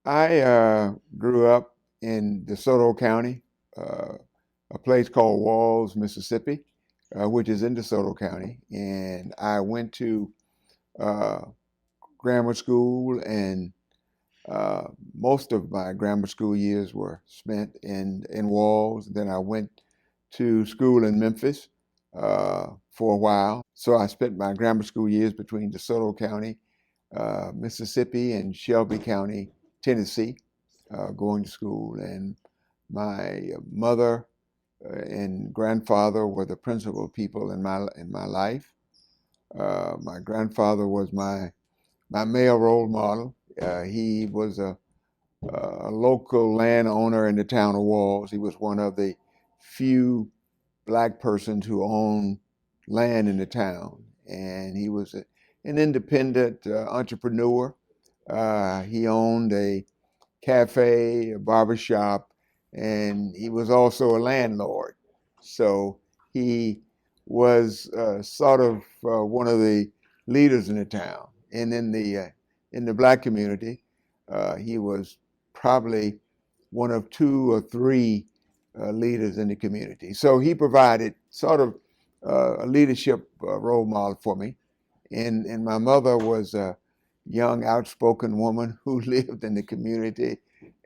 I grew up in DeSoto County, uh, a place called Walls, Mississippi, which is in DeSoto County. And I went to uh, grammar school, and uh, most of my grammar school years were spent in Walls. Then I went to school in Memphis for a while. So I spent my grammar school years between DeSoto County, Mississippi, and Shelby County, Tennessee, going to school. And my mother and grandfather were the principal people in my life. My grandfather was my male role model. He was a local landowner in the town of Walls. He was one of the few black persons who owned land in the town, and he was an independent entrepreneur. He owned a cafe, a barber shop, and he was also a landlord. So he was sort of one of the leaders in the town, and in the black community, he was probably one of two or three leaders in the community. So he provided sort of a leadership role model for me. And my mother was a young, outspoken woman who lived in the community.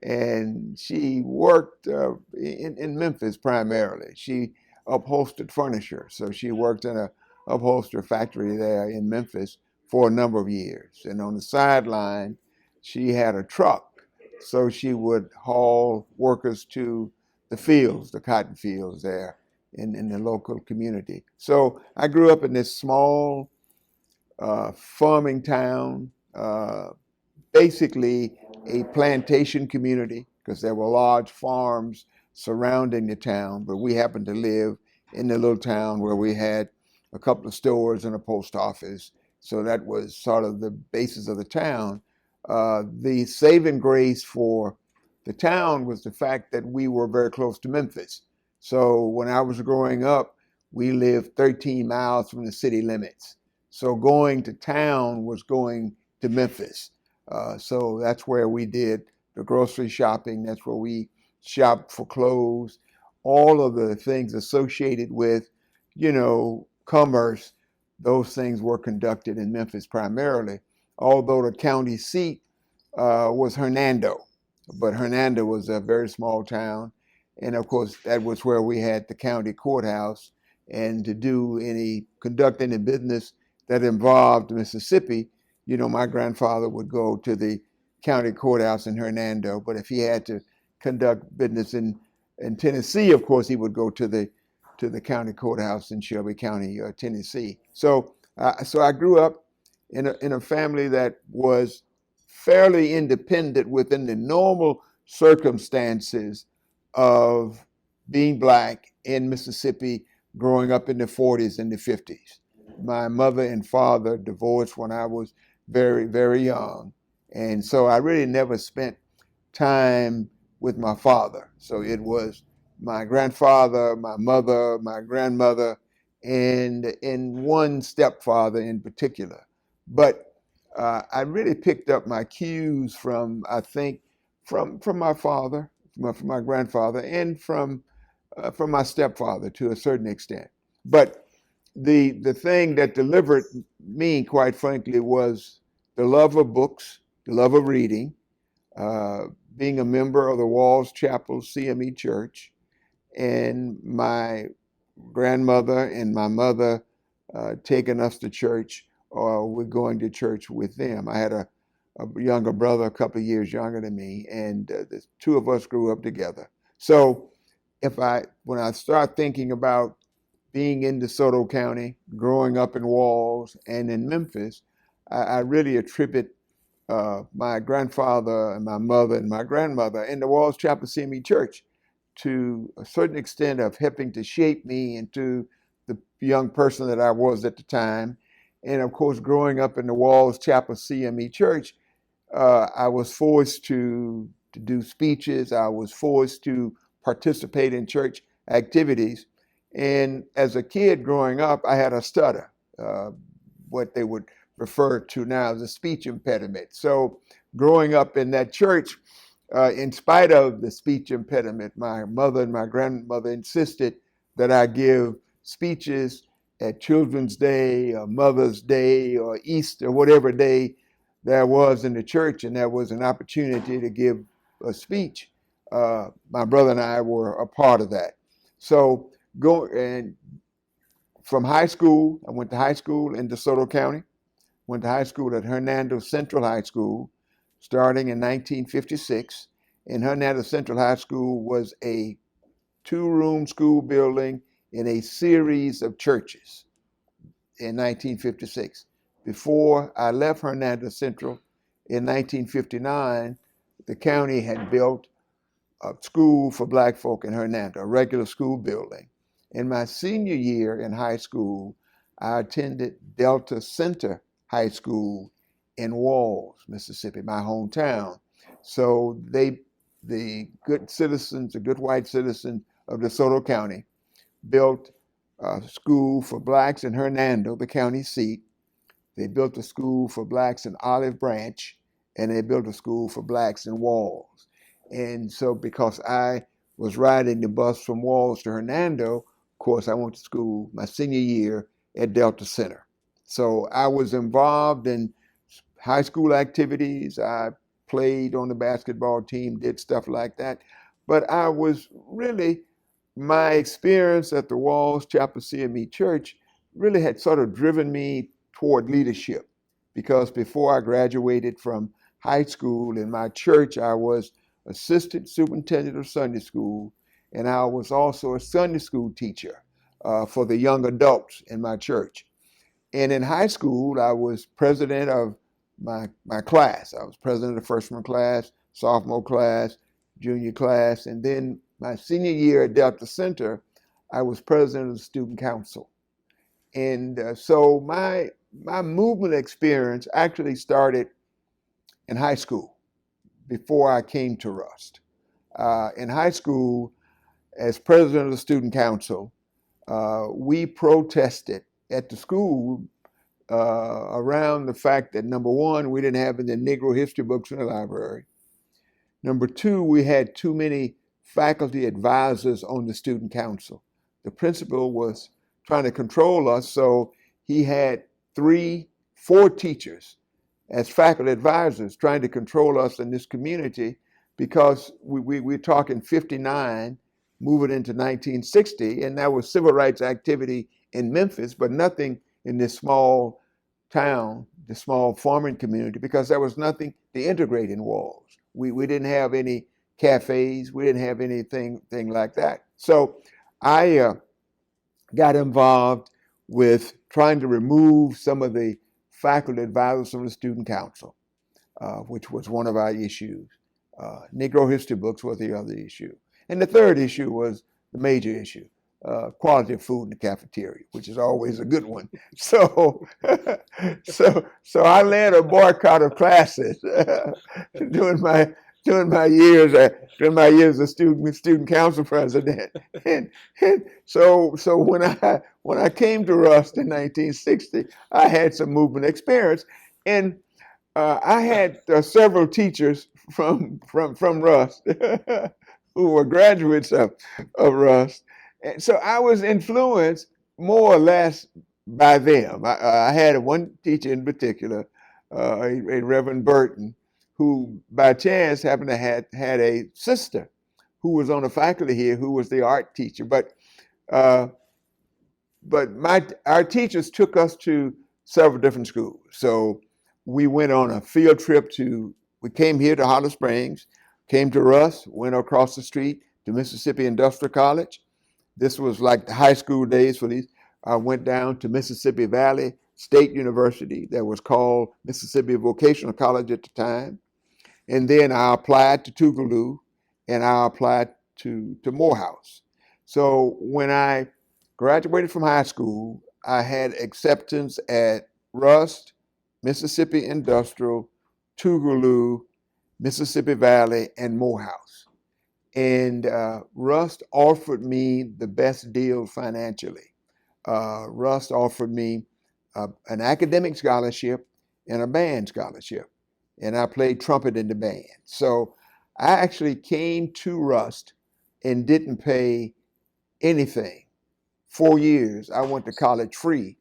And she worked in Memphis primarily. She upholstered furniture. So she worked in a upholstery factory there in Memphis for a number of years. And on the sideline, she had a truck. So she would haul workers to the fields, the cotton fields there in the local community. So I grew up in this small farming town, basically a plantation community because there were large farms surrounding the town, but we happened to live in the little town where we had a couple of stores and a post office. So that was sort of the basis of the town. The saving grace for the town was the fact that we were very close to Memphis. So when I was growing up, we lived 13 miles from the city limits. So going to town was going to Memphis. So that's where we did the grocery shopping. That's where we shopped for clothes. All of the things associated with, commerce, those things were conducted in Memphis primarily. Although the county seat was Hernando, but Hernando was a very small town. And of course, that was where we had the county courthouse. And to conduct any business that involved Mississippi, my grandfather would go to the county courthouse in Hernando. But if he had to conduct business in Tennessee, of course, he would go to the county courthouse in Shelby County, Tennessee. So I grew up in a family that was fairly independent within the normal circumstances of being black in Mississippi growing up in the 40s and the 50s. My mother and father divorced when I was very, very young. And so I really never spent time with my father. So it was my grandfather, my mother, my grandmother, and one stepfather in particular. But I really picked up my cues from, I think, from my father, from my grandfather, and from my stepfather to a certain extent. But the thing that delivered me, quite frankly, was the love of books, the love of reading, uh, being a member of the Walls Chapel CME Church, and my grandmother and my mother taking us to church, or we're going to church with them. I had a younger brother, a couple of years younger than me, and the two of us grew up together. So when I start thinking about being in DeSoto County, growing up in Walls and in Memphis, I really attribute my grandfather and my mother and my grandmother and the Walls Chapel CME Church to a certain extent of helping to shape me into the young person that I was at the time. And of course, growing up in the Walls Chapel CME Church, I was forced to do speeches. I was forced to participate in church activities. And as a kid growing up, I had a stutter, what they would referred to now as a speech impediment. So growing up in that church, in spite of the speech impediment, my mother and my grandmother insisted that I give speeches at Children's Day or Mother's Day or Easter, whatever day there was in the church, and there was an opportunity to give a speech. My brother and I were a part of that. So from high school, I went to high school in DeSoto County, went to high school at Hernando Central High School, starting in 1956. And Hernando Central High School was a two-room school building in a series of churches in 1956. Before I left Hernando Central in 1959, the county had built a school for black folk in Hernando, a regular school building. In my senior year in high school, I attended Delta Center High School in Walls, Mississippi, my hometown. So the good citizens, the good white citizens of DeSoto County, built a school for blacks in Hernando, the county seat. They built a school for blacks in Olive Branch, and they built a school for blacks in Walls. And so because I was riding the bus from Walls to Hernando, of course, I went to school my senior year at Delta Center. So I was involved in high school activities. I played on the basketball team, did stuff like that. But I was really, my experience at the Walls Chapel CME Church really had sort of driven me toward leadership, because before I graduated from high school in my church, I was assistant superintendent of Sunday school, and I was also a Sunday school teacher for the young adults in my church. And in high school, I was president of my class. I was president of the freshman class, sophomore class, junior class, and then my senior year at Delta Center, I was president of the student council. And so my movement experience actually started in high school before I came to Rust. In high school, as president of the student council, we protested at the school around the fact that, number one, we didn't have any Negro history books in the library. Number two, we had too many faculty advisors on the student council. The principal was trying to control us, so he had 4 teachers as faculty advisors trying to control us in this community, because we're talking 59, moving into 1960, and there was civil rights activity in Memphis, but nothing in this small town, the small farming community, because there was nothing to integrate in Walls. We didn't have any cafes, we didn't have anything like that. So I got involved with trying to remove some of the faculty advisors from the student council, which was one of our issues. Negro history books was the other issue. And the third issue was the major issue, quality of food in the cafeteria, which is always a good one. So I led a boycott of classes during my years as student council president. And so when I came to Rust in 1960, I had some movement experience, and I had several teachers from Rust who were graduates of Rust. And so I was influenced more or less by them. I had one teacher in particular, a Reverend Burton, who by chance happened to had a sister who was on the faculty here, who was the art teacher. But our teachers took us to several different schools. So we went on a field trip we came here to Hollow Springs, came to Rust, went across the street to Mississippi Industrial College. This was like the high school days for these. I went down to Mississippi Valley State University, that was called Mississippi Vocational College at the time. And then I applied to Tougaloo, and I applied to Morehouse. So when I graduated from high school, I had acceptance at Rust, Mississippi Industrial, Tougaloo, Mississippi Valley, and Morehouse. And Rust offered me the best deal financially. Rust offered me an academic scholarship and a band scholarship. And I played trumpet in the band. So I actually came to Rust and didn't pay anything. 4 years, I went to college free.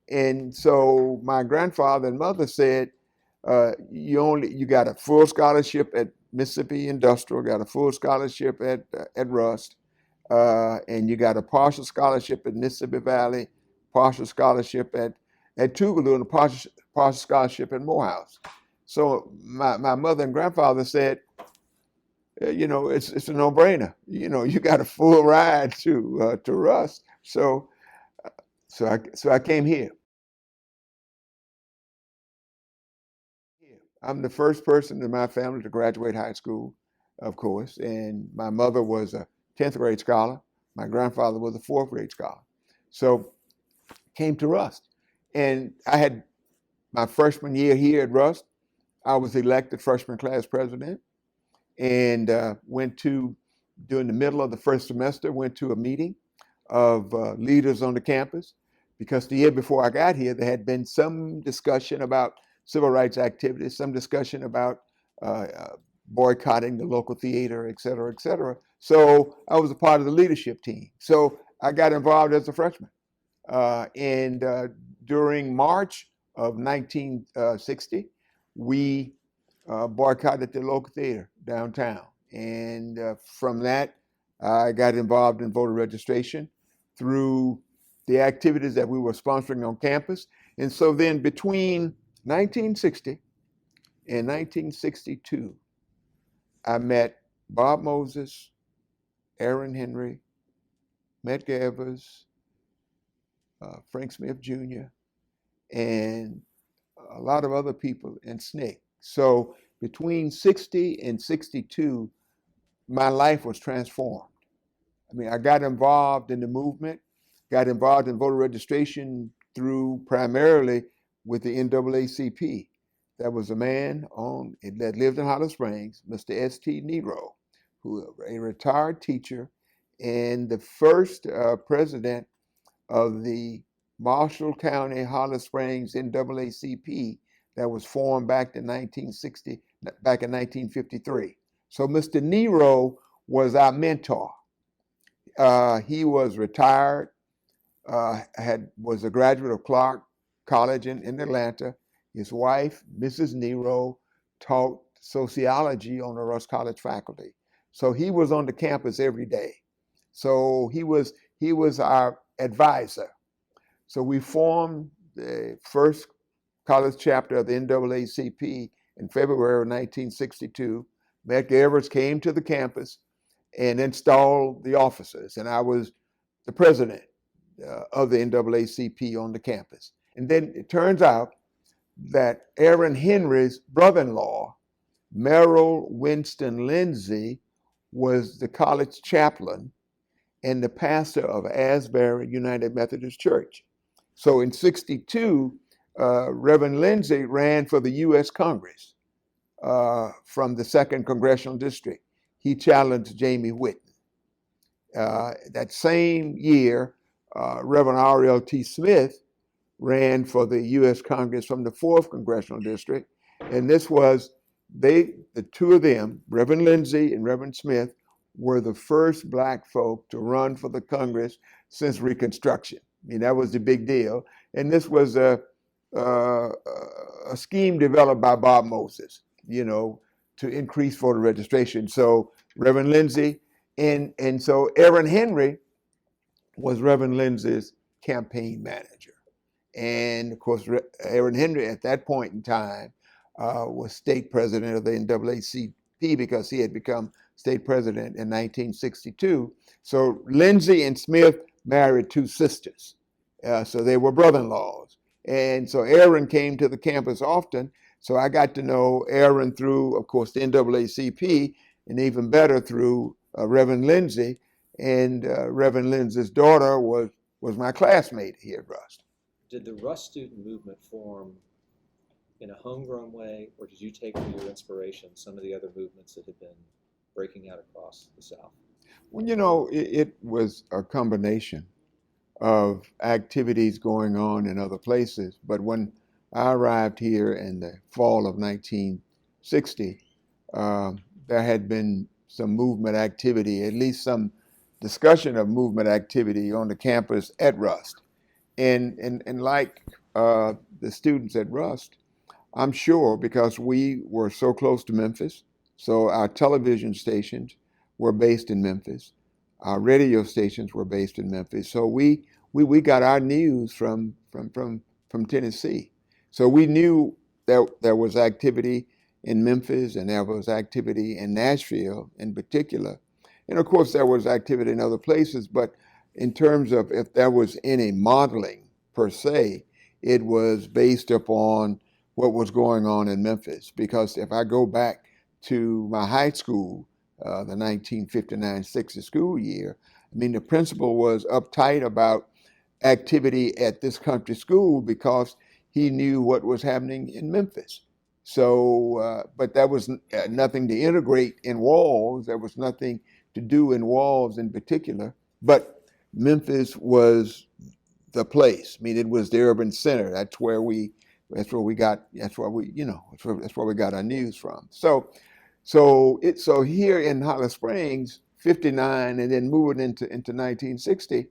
And so my grandfather and mother said, you got a full scholarship at Mississippi Industrial, got a full scholarship at Rust, and you got a partial scholarship at Mississippi Valley, partial scholarship at Tougaloo, and a partial scholarship at Morehouse. So my mother and grandfather said, it's a no-brainer. You got a full ride to Rust. So I came here. I'm the first person in my family to graduate high school, of course, and my mother was a 10th grade scholar. My grandfather was a 4th grade scholar. So came to Rust. And I had my freshman year here at Rust. I was elected freshman class president and during the middle of the first semester, went to a meeting of leaders on the campus, because the year before I got here, there had been some discussion about civil rights activities, some discussion about boycotting the local theater, et cetera, et cetera. So I was a part of the leadership team. So I got involved as a freshman. And during March of 1960, we boycotted the local theater downtown. And from that, I got involved in voter registration through the activities that we were sponsoring on campus. And so then between 1960 and 1962, I met Bob Moses, Aaron Henry, Medgar Evers, Frank Smith Jr., and a lot of other people in SNCC. So between 60 and 62, my life was transformed. I mean, I got involved in the movement, got involved in voter registration through primarily with the NAACP. There was a man that lived in Hollow Springs, Mr. S.T. Nero, who a retired teacher and the first president of the Marshall County Hollow Springs NAACP that was formed back in 1953. So Mr. Nero was our mentor. He was retired, was a graduate of Clark College in Atlanta. His wife, Mrs. Nero, taught sociology on the Rust College faculty. So he was on the campus every day. So he was our advisor. So we formed the first college chapter of the NAACP in February of 1962. Medgar Evers came to the campus and installed the officers, and I was the president of the NAACP on the campus. And then it turns out that Aaron Henry's brother-in-law, Merrill Winston Lindsay, was the college chaplain and the pastor of Asbury United Methodist Church. So in 62, Reverend Lindsay ran for the U.S. Congress from the 2nd Congressional District. He challenged Jamie Whitten. That same year, Reverend R.L.T. Smith ran for the U.S. Congress from the 4th Congressional District. And this was, the two of them, Reverend Lindsay and Reverend Smith, were the first Black folk to run for the Congress since Reconstruction. I mean, that was the big deal. And this was a scheme developed by Bob Moses, to increase voter registration. So Reverend Lindsay, and so Aaron Henry was Reverend Lindsay's campaign manager. And of course, Aaron Henry at that point in time was state president of the NAACP because he had become state president in 1962. So Lindsay and Smith married two sisters. So they were brother-in-laws. And so Aaron came to the campus often. So I got to know Aaron through, of course, the NAACP, and even better through Reverend Lindsay. And Reverend Lindsay's daughter was my classmate here at Rust. Did the Rust student movement form in a homegrown way, or did you take for your inspiration some of the other movements that had been breaking out across the South? Well, it was a combination. of activities going on in other places. But when I arrived here in the fall of 1960, there had been some movement activity, at least some discussion of movement activity on the campus at Rust. And like the students at Rust, I'm sure because we were so close to Memphis, so our television stations were based in Memphis, our radio stations were based in Memphis. So we got our news from Tennessee. So we knew there was activity in Memphis and there was activity in Nashville in particular. And of course there was activity in other places, but in terms of if there was any modeling per se, it was based upon what was going on in Memphis. Because if I go back to my high school, the 1959-60 school year, I mean, the principal was uptight about activity at this country school because he knew what was happening in Memphis. So, but there was nothing to integrate in walls. There was nothing to do in walls in particular. But Memphis was the place. I mean, it was the urban center. That's where we got. That's where we, that's where we got our news from. So here in Holly Springs, 59, and then moving into 1960,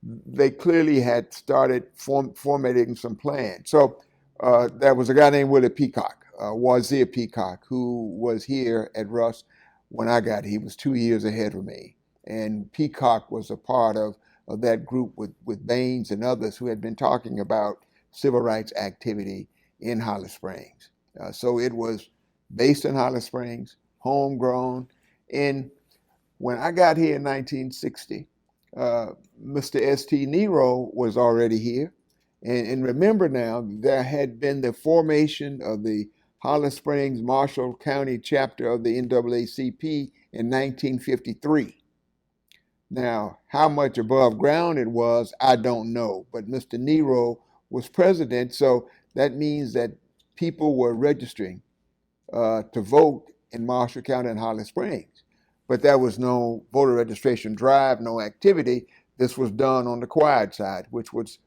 they clearly had started formulating some plans. So there was a guy named Willie Peacock, Wazir Peacock, who was here at Russ when I got here. He was 2 years ahead of me. And Peacock was a part of that group with Baines and others who had been talking about civil rights activity in Holly Springs. So it was based in Holly Springs, homegrown. And when I got here in 1960, Mr. S.T. Nero was already here. And remember now, there had been the formation of the Holly Springs Marshall County chapter of the NAACP in 1953. Now, how much above ground it was, I don't know. But Mr. Nero was president, so that means that people were registering to vote in Marshall County and Holly Springs. But there was no voter registration drive, no activity. This was done on the quiet side, which was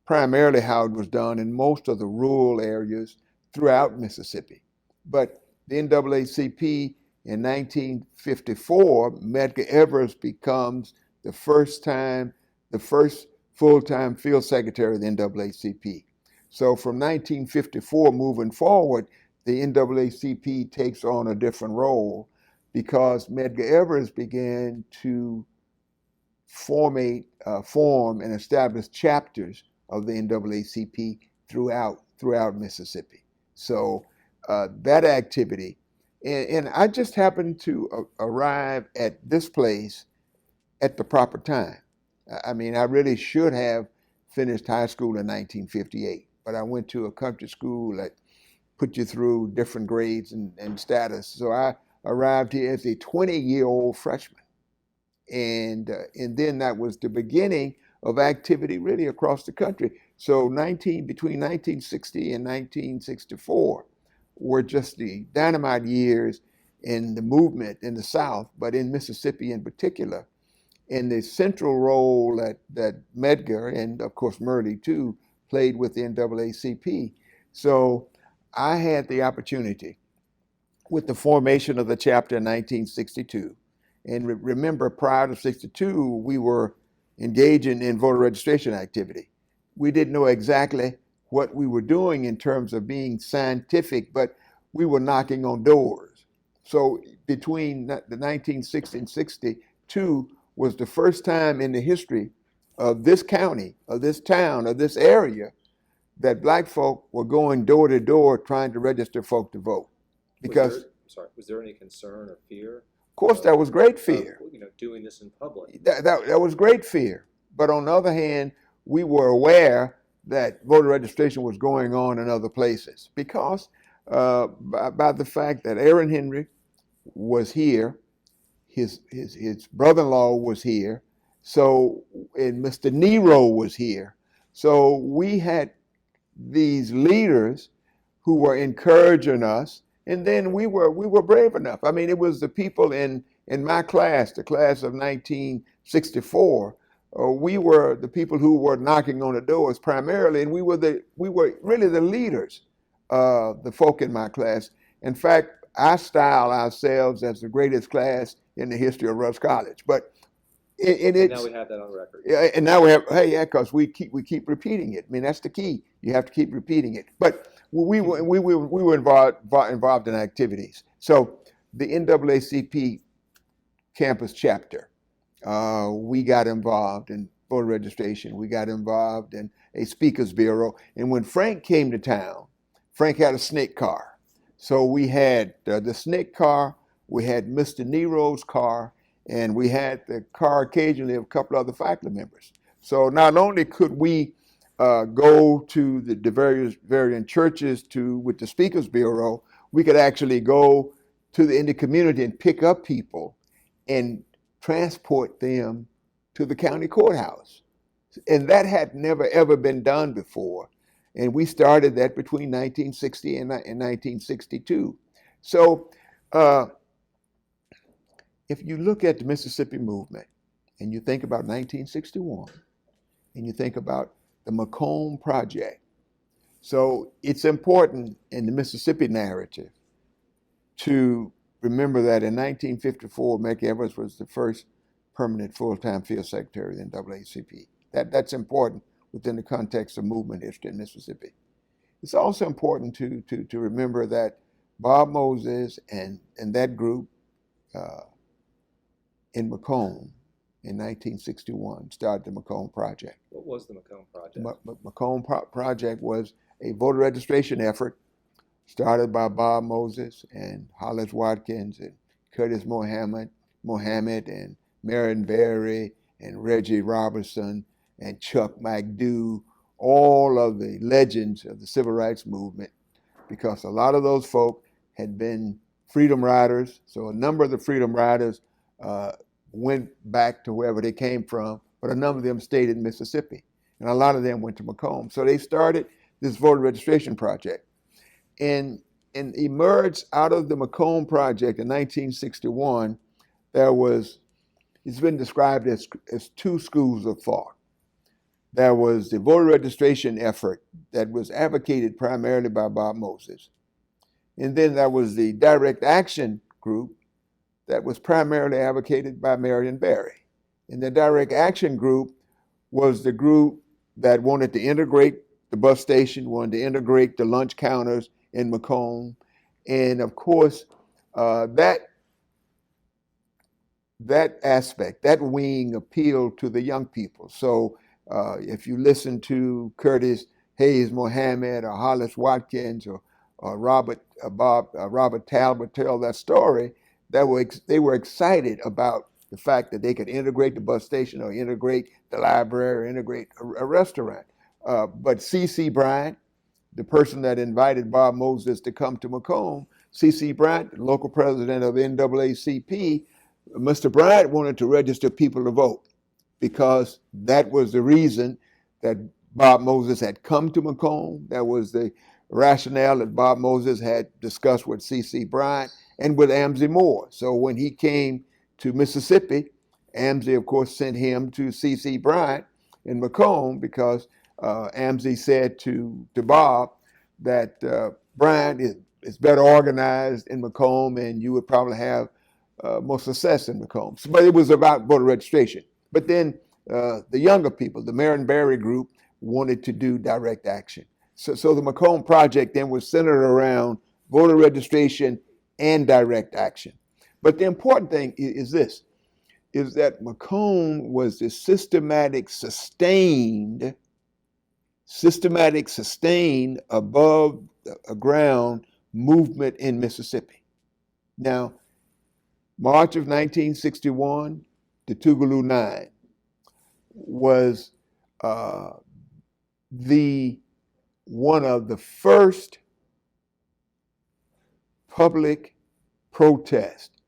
primarily how it was done in most of the rural areas throughout Mississippi. But the NAACP in 1954, Medgar Evers becomes the first full-time field secretary of the NAACP. So from 1954 moving forward, the NAACP takes on a different role because Medgar Evers began to form and establish chapters of the NAACP throughout Mississippi. So that activity, and I just happened to arrive at this place at the proper time. I mean, I really should have finished high school in 1958, but I went to a country school that put you through different grades and status. So I arrived here as a 20-year-old freshman. And then that was the beginning of activity really across the country. So between 1960 and 1964 were just the dynamite years in the movement in the South, but in Mississippi in particular, in the central role that Medgar and of course Murley too played with the NAACP. So I had the opportunity with the formation of the chapter in 1962. And remember, prior to 62, we were engaging in voter registration activity. We didn't know exactly what we were doing in terms of being scientific, but we were knocking on doors. So between the 1960 and 62 was the first time in the history of this county, of this town, of this area, that black folk were going door to door trying to register folk to vote. Because was there any concern or fear? Of course, there was great fear. Doing this in public. That was great fear. But on the other hand, we were aware that voter registration was going on in other places because by the fact that Aaron Henry was here, his brother-in-law was here, and Mr. Nero was here. So we had these leaders who were encouraging us. And then we were brave enough. I mean, it was the people in my class, the class of 1964, we were the people who were knocking on the doors primarily, and we were really the leaders, the folk in my class. In fact, I style ourselves as the greatest class in the history of Russ College. But And now we have that on record. yeah, and now we have, hey, yeah, because we keep repeating it. I mean, that's the key. You have to keep repeating it. But we were involved in activities. So the NAACP campus chapter, we got involved in voter registration. We got involved in a speakers bureau. And when Frank came to town, Frank had a snake car. So we had the snake car, we had Mr. Nero's car, and we had the car occasionally of a couple other faculty members. So not only could we go to the varying churches with the Speakers Bureau, we could actually go in the community and pick up people and transport them to the county courthouse. And that had never, ever been done before. And we started that between 1960 and 1962. So if you look at the Mississippi movement and you think about 1961 and you think about the McComb Project, so it's important in the Mississippi narrative to remember that in 1954, McLemore Evers was the first permanent full-time field secretary in NAACP. That's important within the context of movement history in Mississippi. It's also important to remember that Bob Moses and that group in Macomb in 1961 started the McComb Project. What was the McComb Project? McComb Project was a voter registration effort started by Bob Moses and Hollis Watkins and Curtis Mohammed and Marion Berry and Reggie Robertson and Chuck McDew, all of the legends of the civil rights movement, because a lot of those folk had been freedom riders. So a number of the freedom riders went back to wherever they came from, but a number of them stayed in Mississippi, and a lot of them went to Macomb. So they started this voter registration project. And emerged out of the Macomb Project in 1961, it's been described as two schools of thought. There was the voter registration effort that was advocated primarily by Bob Moses. And then there was the direct action group that was primarily advocated by Marion Berry. And the direct action group was the group that wanted to integrate the bus station, wanted to integrate the lunch counters in Macomb. And of course, that aspect, that wing appealed to the young people. So if you listen to Curtis Hayes Mohammed or Hollis Watkins or Robert Talbot tell that story, they were excited about the fact that they could integrate the bus station or integrate the library or integrate a restaurant. But C.C. Bryant, the person that invited Bob Moses to come to Macomb, C.C. Bryant, the local president of NAACP, Mr. Bryant wanted to register people to vote because that was the reason that Bob Moses had come to Macomb. That was the rationale that Bob Moses had discussed with C.C. Bryant and with Amzie Moore. So when he came to Mississippi, Amzie, of course, sent him to C.C. Bryant in Macomb because Amzie said to Bob that Bryant is better organized in Macomb and you would probably have more success in Macomb. So, but it was about voter registration. But then the younger people, the Marion Berry group, wanted to do direct action. So the Macomb Project then was centered around voter registration and direct action. But the important thing is this, is that Macomb was the systematic, sustained above ground movement in Mississippi. Now, March of 1961, the Tougaloo Nine was one of the first public protests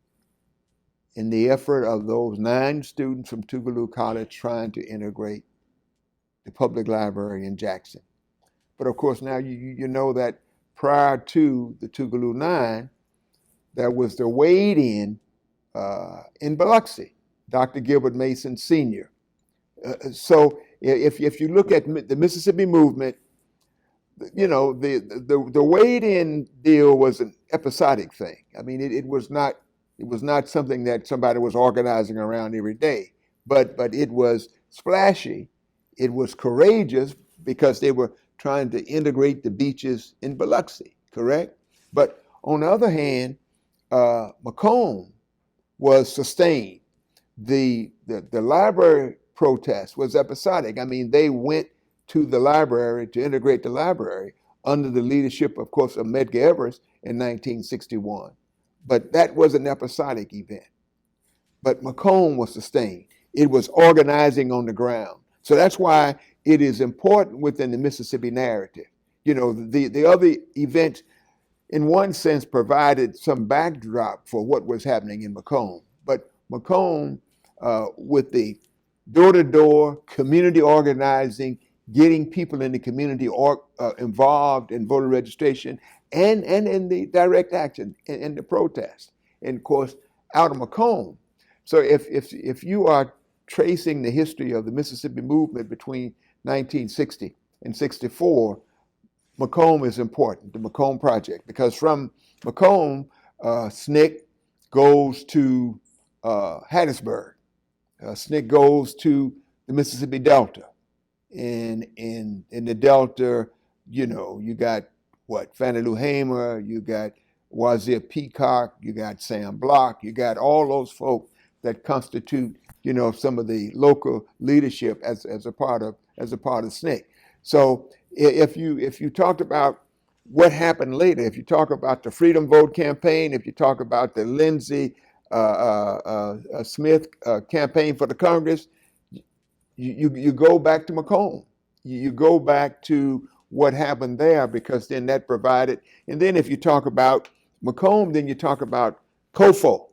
in the effort of those 9 students from Tougaloo College trying to integrate the public library in Jackson. But of course, now you know that prior to the Tougaloo Nine, there was the wade-in Biloxi. Dr. Gilbert Mason Sr. So if you look at the Mississippi movement, the Wade-in deal was an episodic thing. I mean, it was not something that somebody was organizing around every day, but it was splashy. It was courageous because they were trying to integrate the beaches in Biloxi, correct? But on the other hand, Macomb was sustained. The library protest was episodic. I mean, they went to the library to integrate the library under the leadership, of course, of Medgar Evers in 1961. But that was an episodic event. But Macomb was sustained. It was organizing on the ground. So that's why it is important within the Mississippi narrative. The other events, in one sense, provided some backdrop for what was happening in Macomb. But Macomb, with the door-to-door community organizing, getting people in the community involved in voter registration and in the direct action in the protest, and of course out of Macomb. So if you are tracing the history of the Mississippi movement between 1960 and 64, Macomb is important, the Macomb Project, because from Macomb, SNCC goes to Hattiesburg. SNCC goes to the Mississippi Delta. In the Delta, you got what? Fannie Lou Hamer, you got Wazir Peacock, you got Sam Block, you got all those folk that constitute, some of the local leadership as a part of SNCC. So if you talked about what happened later, if you talk about the Freedom Vote campaign, if you talk about the Lindsey Smith campaign for the Congress, you go back to Macomb. You go back to what happened there, because then that provided. And then if you talk about Macomb, then you talk about COFO.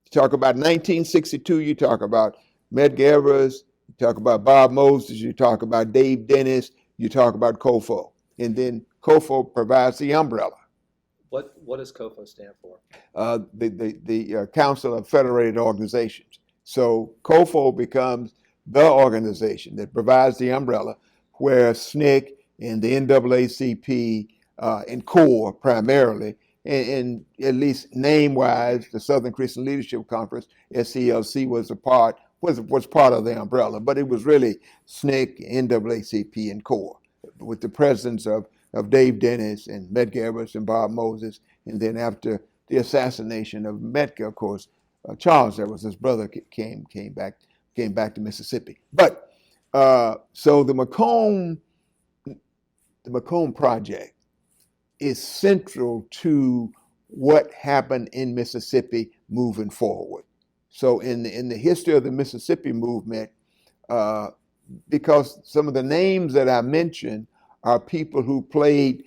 You talk about 1962. You talk about Medgar Evers. You talk about Bob Moses. You talk about Dave Dennis. You talk about COFO, and then COFO provides the umbrella. What does COFO stand for? The Council of Federated Organizations. So COFO becomes the organization that provides the umbrella, where SNCC and the NAACP and CORE primarily, and at least name-wise, the Southern Christian Leadership Conference, SCLC, was part of the umbrella, but it was really SNCC, NAACP, and CORE, with the presence of Dave Dennis and Medgar Evers and Bob Moses, and then after the assassination of Medgar, of course, Charles Evers, his brother, came back to Mississippi. But so the Macomb Project is central to what happened in Mississippi moving forward. So in the history of the Mississippi movement, because some of the names that I mentioned are people who played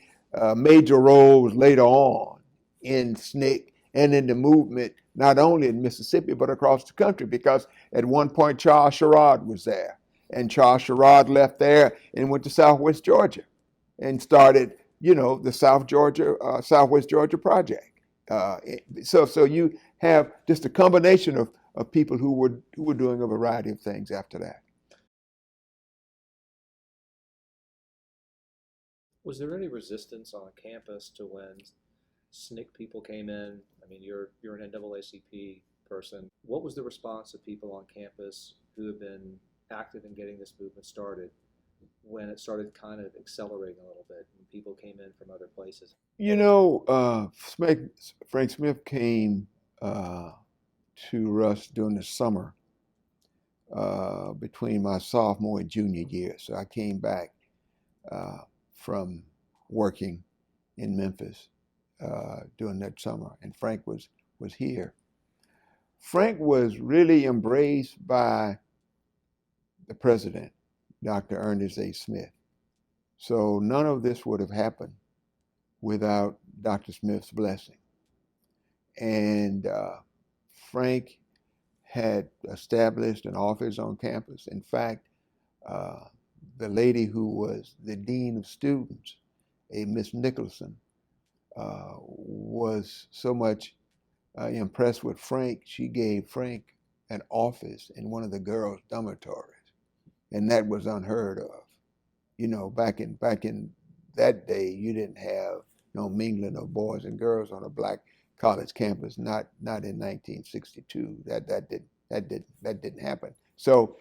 major roles later on in SNCC and in the movement, not only in Mississippi, but across the country, because at one point Charles Sherrod was there. And Charles Sherrod left there and went to Southwest Georgia and started, the Southwest Georgia Project. So you have just a combination of people who were doing a variety of things after that. Was there any resistance on campus to when SNCC people came in? I mean, you're an NAACP person. What was the response of people on campus who have been active in getting this movement started when it started kind of accelerating a little bit and people came in from other places? Frank Smith came to Russ during the summer between my sophomore and junior year. So I came back from working in Memphis during that summer, and Frank was here. Frank was really embraced by the president, Dr. Ernest A. Smith. So none of this would have happened without Dr. Smith's blessing. And Frank had established an office on campus. In fact, the lady who was the dean of students, a Miss Nicholson, was so much impressed with Frank, she gave Frank an office in one of the girls' dormitories. and that was unheard of. Back in that day, you didn't have no mingling of boys and girls on a black college campus. Not in 1962. That didn't happen. So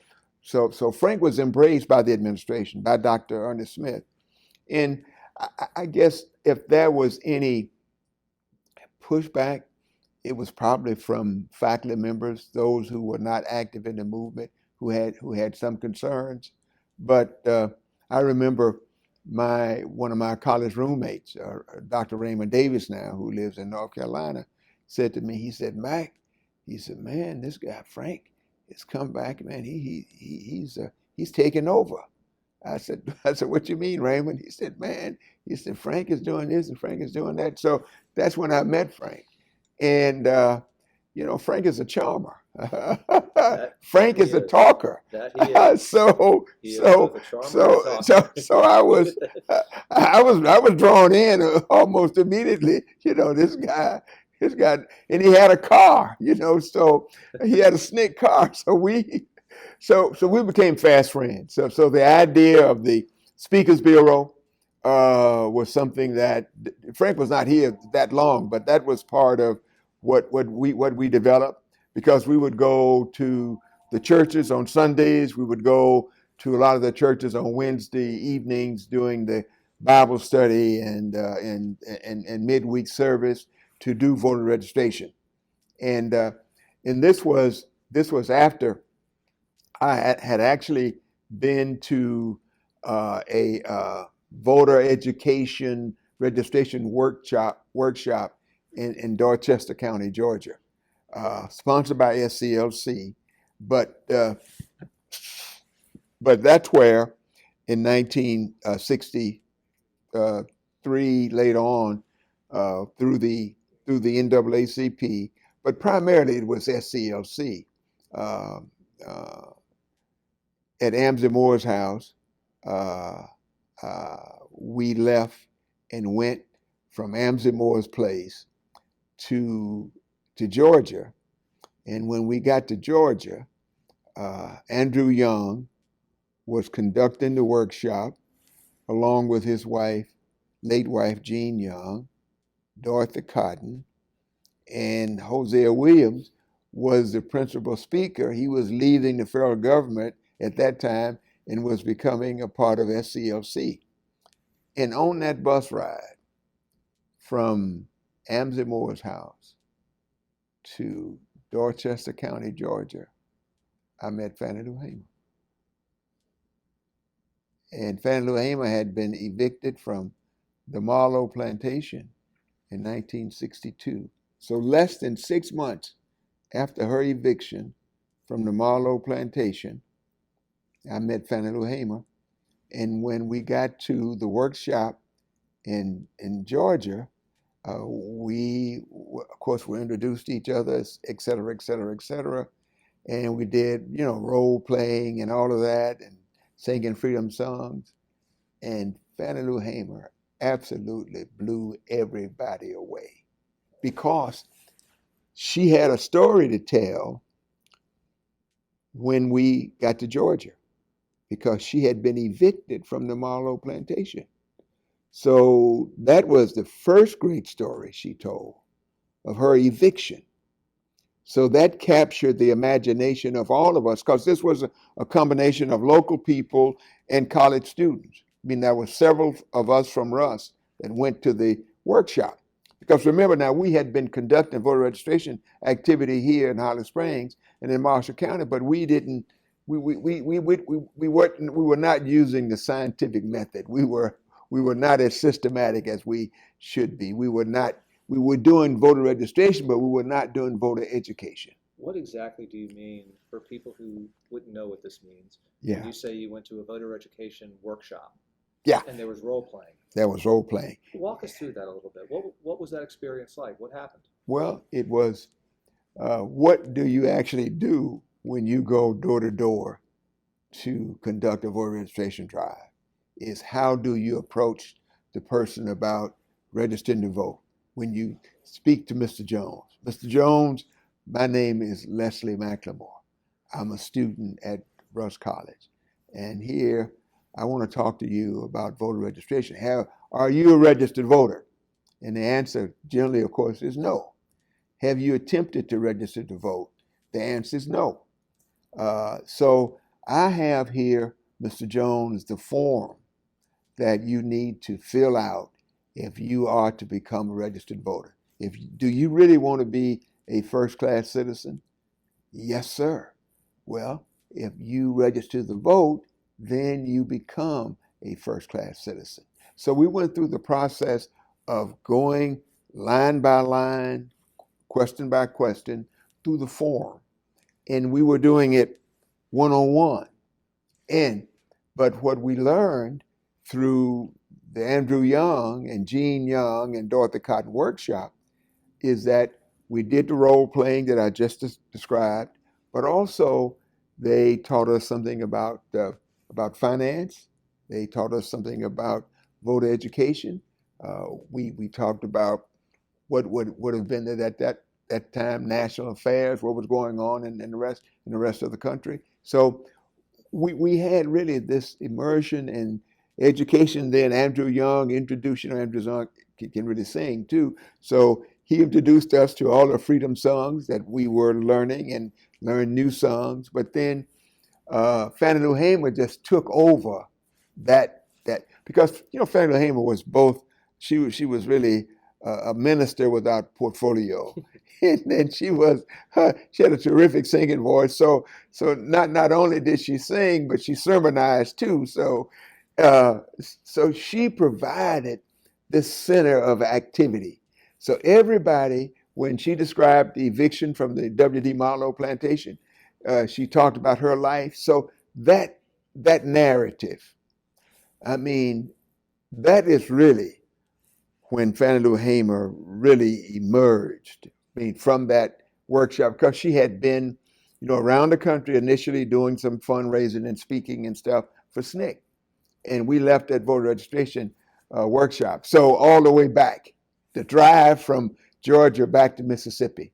Frank was embraced by the administration, by Dr. Ernest Smith, and I guess if there was any pushback, it was probably from faculty members, those who were not active in the movement, who had some concerns. But I remember one of my college roommates, Dr. Raymond Davis now, who lives in North Carolina, said to me, he said, Mac, he said, man, this guy Frank has come back, man. He's taking over. I said, what you mean, Raymond? He said, man, he said, Frank is doing this and Frank is doing that. So that's when I met Frank. And, Frank is a charmer. Frank is a talker. That he is. So He is so both a charmer and a so talker. so I was I was drawn in almost immediately. This guy, and he had a car. So he had a slick car. So we became fast friends. So the idea of the Speakers Bureau was something that Frank was not here that long, but that was part of what we developed, because we would go to the churches on Sundays. We would go to a lot of the churches on Wednesday evenings doing the Bible study and midweek service to do voter registration, and this was after I had actually been to a voter education registration workshop in Dorchester County, Georgia, sponsored by SCLC. But that's where, in 1963, later on, through the NAACP, but primarily it was SCLC. Uh, uh, at Amzie Moore's house, we left and went from Amzie Moore's place to Georgia. And when we got to Georgia, Andrew Young was conducting the workshop along with his late wife Jean Young, Dorothy Cotton, and Hosea Williams was the principal speaker. He was leaving the federal government at that time and was becoming a part of SCLC. And on that bus ride from Amzie Moore's house to Dorchester County, Georgia, I met Fannie Lou Hamer. And Fannie Lou Hamer had been evicted from the Marlowe Plantation in 1962. So less than 6 months after her eviction from the Marlowe Plantation, I met Fannie Lou Hamer. And when we got to the workshop in Georgia, we, of course, we introduced each other, et cetera, et cetera, et cetera. And we did, role playing and all of that, and singing freedom songs. And Fannie Lou Hamer absolutely blew everybody away, because she had a story to tell when we got to Georgia, because she had been evicted from the Marlowe Plantation. So that was the first great story she told, of her eviction. So that captured the imagination of all of us, because this was a combination of local people and college students. I mean, there were several of us from Russ that went to the workshop. Because remember now, we had been conducting voter registration activity here in Holly Springs and in Marshall County, but we didn't. We were not using the scientific method. We were not as systematic as we should be. We were doing voter registration, but we were not doing voter education. What exactly do you mean, for people who wouldn't know what this means? Yeah. When you say you went to a voter education workshop. Yeah. And there was role playing. There was role playing. Walk us through that a little bit. What was that experience like? What happened? Well, it was, what do you actually do when you go door to door to conduct a voter registration drive? Is how do you approach the person about registering to vote? When you speak to Mr. Jones, Mr. Jones, my name is Leslie McLemore. I'm a student at Russ College. And here, I want to talk to you about voter registration. Are you a registered voter? And the answer generally, of course, is no. Have you attempted to register to vote? The answer is no. So I have here, Mr. Jones, the form that you need to fill out if you are to become a registered voter. Do you really want to be a first-class citizen? Yes, sir. Well, if you register to vote, then you become a first-class citizen. So we went through the process of going line by line, question by question, through the form. And we were doing it one-on-one. But what we learned through the Andrew Young and Gene Young and Dorothy Cotton workshop is that we did the role playing that I just described, but also they taught us something about finance. They taught us something about voter education. We talked about what would have been at that time national affairs, what was going on in the rest of the country. So we had really this immersion in education. Then Andrew Young introduced, Andrew Young can really sing too. So he introduced us to all the freedom songs that we were learning and learned new songs. But then Fannie Lou Hamer just took over that because Fannie Lou Hamer was both. She was really a minister without portfolio, and then she had a terrific singing voice. So not only did she sing, but she sermonized too. So she provided this center of activity. So everybody, when she described the eviction from the W.D. Marlowe plantation, she talked about her life. So that narrative, I mean, that is really when Fannie Lou Hamer really emerged. I mean, from that workshop, because she had been, around the country initially doing some fundraising and speaking and stuff for SNCC. And we left that voter registration workshop. So all the way back, the drive from Georgia back to Mississippi,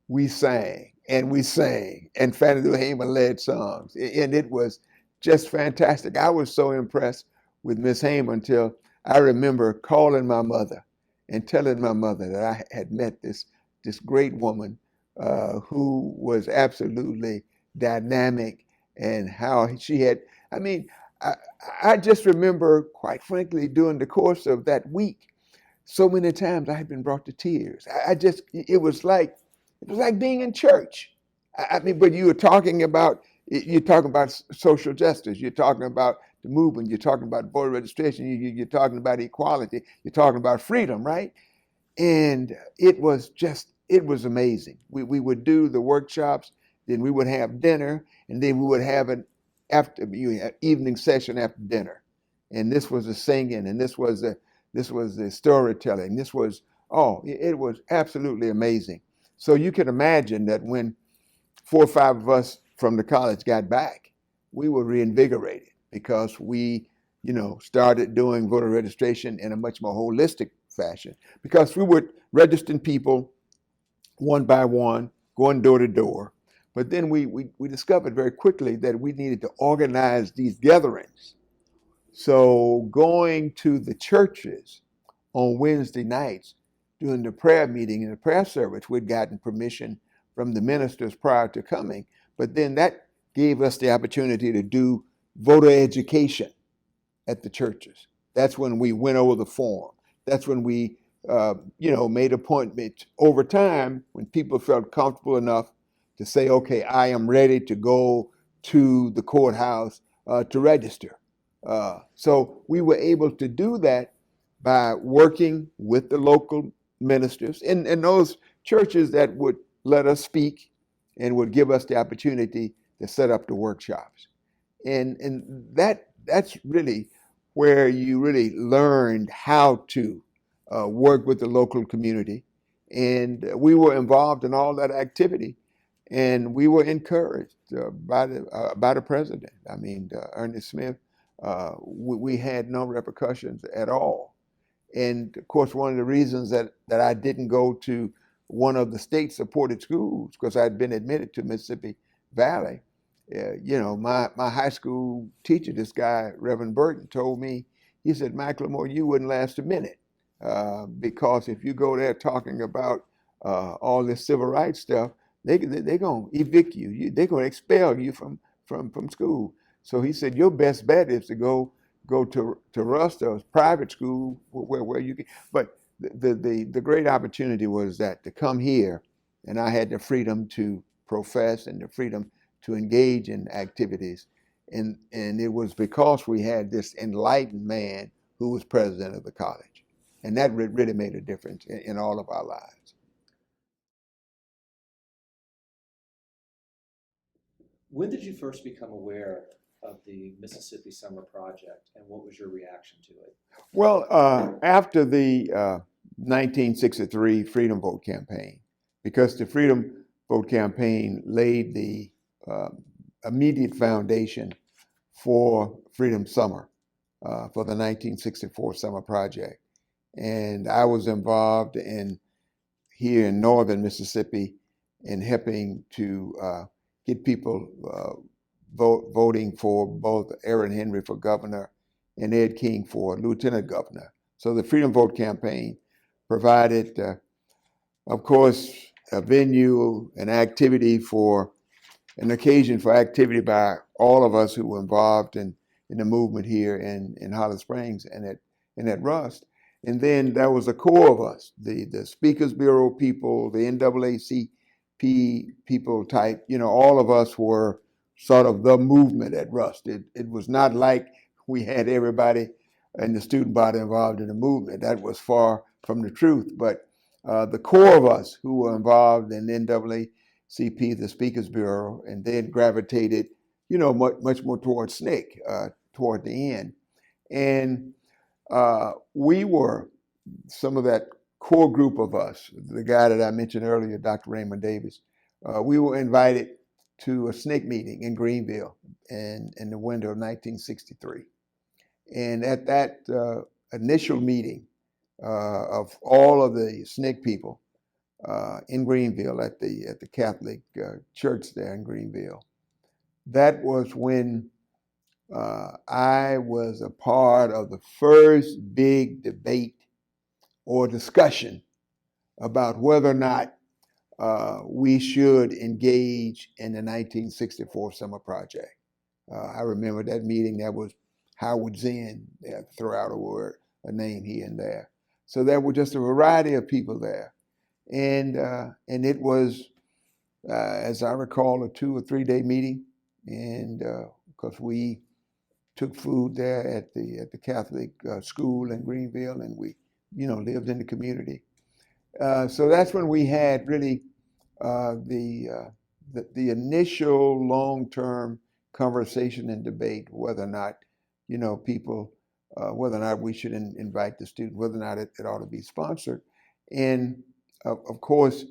we sang, and Fannie Lou Hamer led songs. And it was just fantastic. I was so impressed with Miss Hamer until I remember calling my mother and telling my mother that I had met this great woman who was absolutely dynamic, and how she had, I mean, I just remember, quite frankly, during the course of that week, so many times I had been brought to tears. It was like being in church. I mean, but you're talking about social justice. You're talking about the movement. You're talking about voter registration. You're talking about equality. You're talking about freedom, right? And it was amazing. We would do the workshops, then we would have dinner, and then we would have an evening session after dinner. And this was the singing, and this was the storytelling. It was absolutely amazing. So you can imagine that when 4 or 5 of us from the college got back, we were reinvigorated because we, started doing voter registration in a much more holistic fashion, because we were registering people one by one, going door to door. But then we discovered very quickly that we needed to organize these gatherings. So going to the churches on Wednesday nights during the prayer meeting and the prayer service, we'd gotten permission from the ministers prior to coming. But then that gave us the opportunity to do voter education at the churches. That's when we went over the form. That's when we, made appointments over time when people felt comfortable enough to say, okay, I am ready to go to the courthouse to register. So we were able to do that by working with the local ministers and those churches that would let us speak and would give us the opportunity to set up the workshops. And that's really where you really learned how to work with the local community. And we were involved in all that activity, and we were encouraged by the president. I mean, Ernest Smith. We had no repercussions at all. And of course, one of the reasons that I didn't go to one of the state-supported schools, because I'd been admitted to Mississippi Valley, my high school teacher, this guy, Reverend Burton, told me, he said, McLemore, you wouldn't last a minute because if you go there talking about all this civil rights stuff, they're going to evict you. They're going to expel you from school. So he said, your best bet is to go to Rust or private school where you can. But the great opportunity was that to come here, and I had the freedom to profess and the freedom to engage in activities. And it was because we had this enlightened man who was president of the college. And that really made a difference in all of our lives. When did you first become aware of the Mississippi Summer Project, and what was your reaction to it? Well, after the 1963 Freedom Vote campaign, because the Freedom Vote campaign laid the immediate foundation for Freedom Summer, for the 1964 Summer Project. And I was involved here in northern Mississippi in helping to get people voting for both Aaron Henry for governor and Ed King for lieutenant governor. So the Freedom Vote campaign provided, of course, a venue, an occasion for activity by all of us who were involved in the movement here in Holly Springs and at Rust. And then there was a core of us, the Speakers Bureau people, the NAACP people type, all of us were sort of the movement at Rust. It was not like we had everybody in the student body involved in the movement. That was far from the truth. But the core of us who were involved in NAACP, the Speakers Bureau, and then gravitated, much more towards SNCC toward the end. And we were some of that core group of us, the guy that I mentioned earlier, Dr. Raymond Davis. We were invited to a SNCC meeting in Greenville in the winter of 1963. And at that initial meeting of all of the SNCC people in Greenville at the Catholic church there in Greenville, that was when I was a part of the first big debate or discussion about whether or not we should engage in the 1964 Summer Project. I remember that meeting. That was Howard Zinn, throw out a name here and there. So there were just a variety of people there. And it was, as I recall, a 2 or 3 day meeting. And because we took food there at the Catholic school in Greenville, and we, lived in the community. So that's when we had really the initial long-term conversation and debate whether or not, people, whether or not we should invite the student, whether or not it ought to be sponsored. And of course,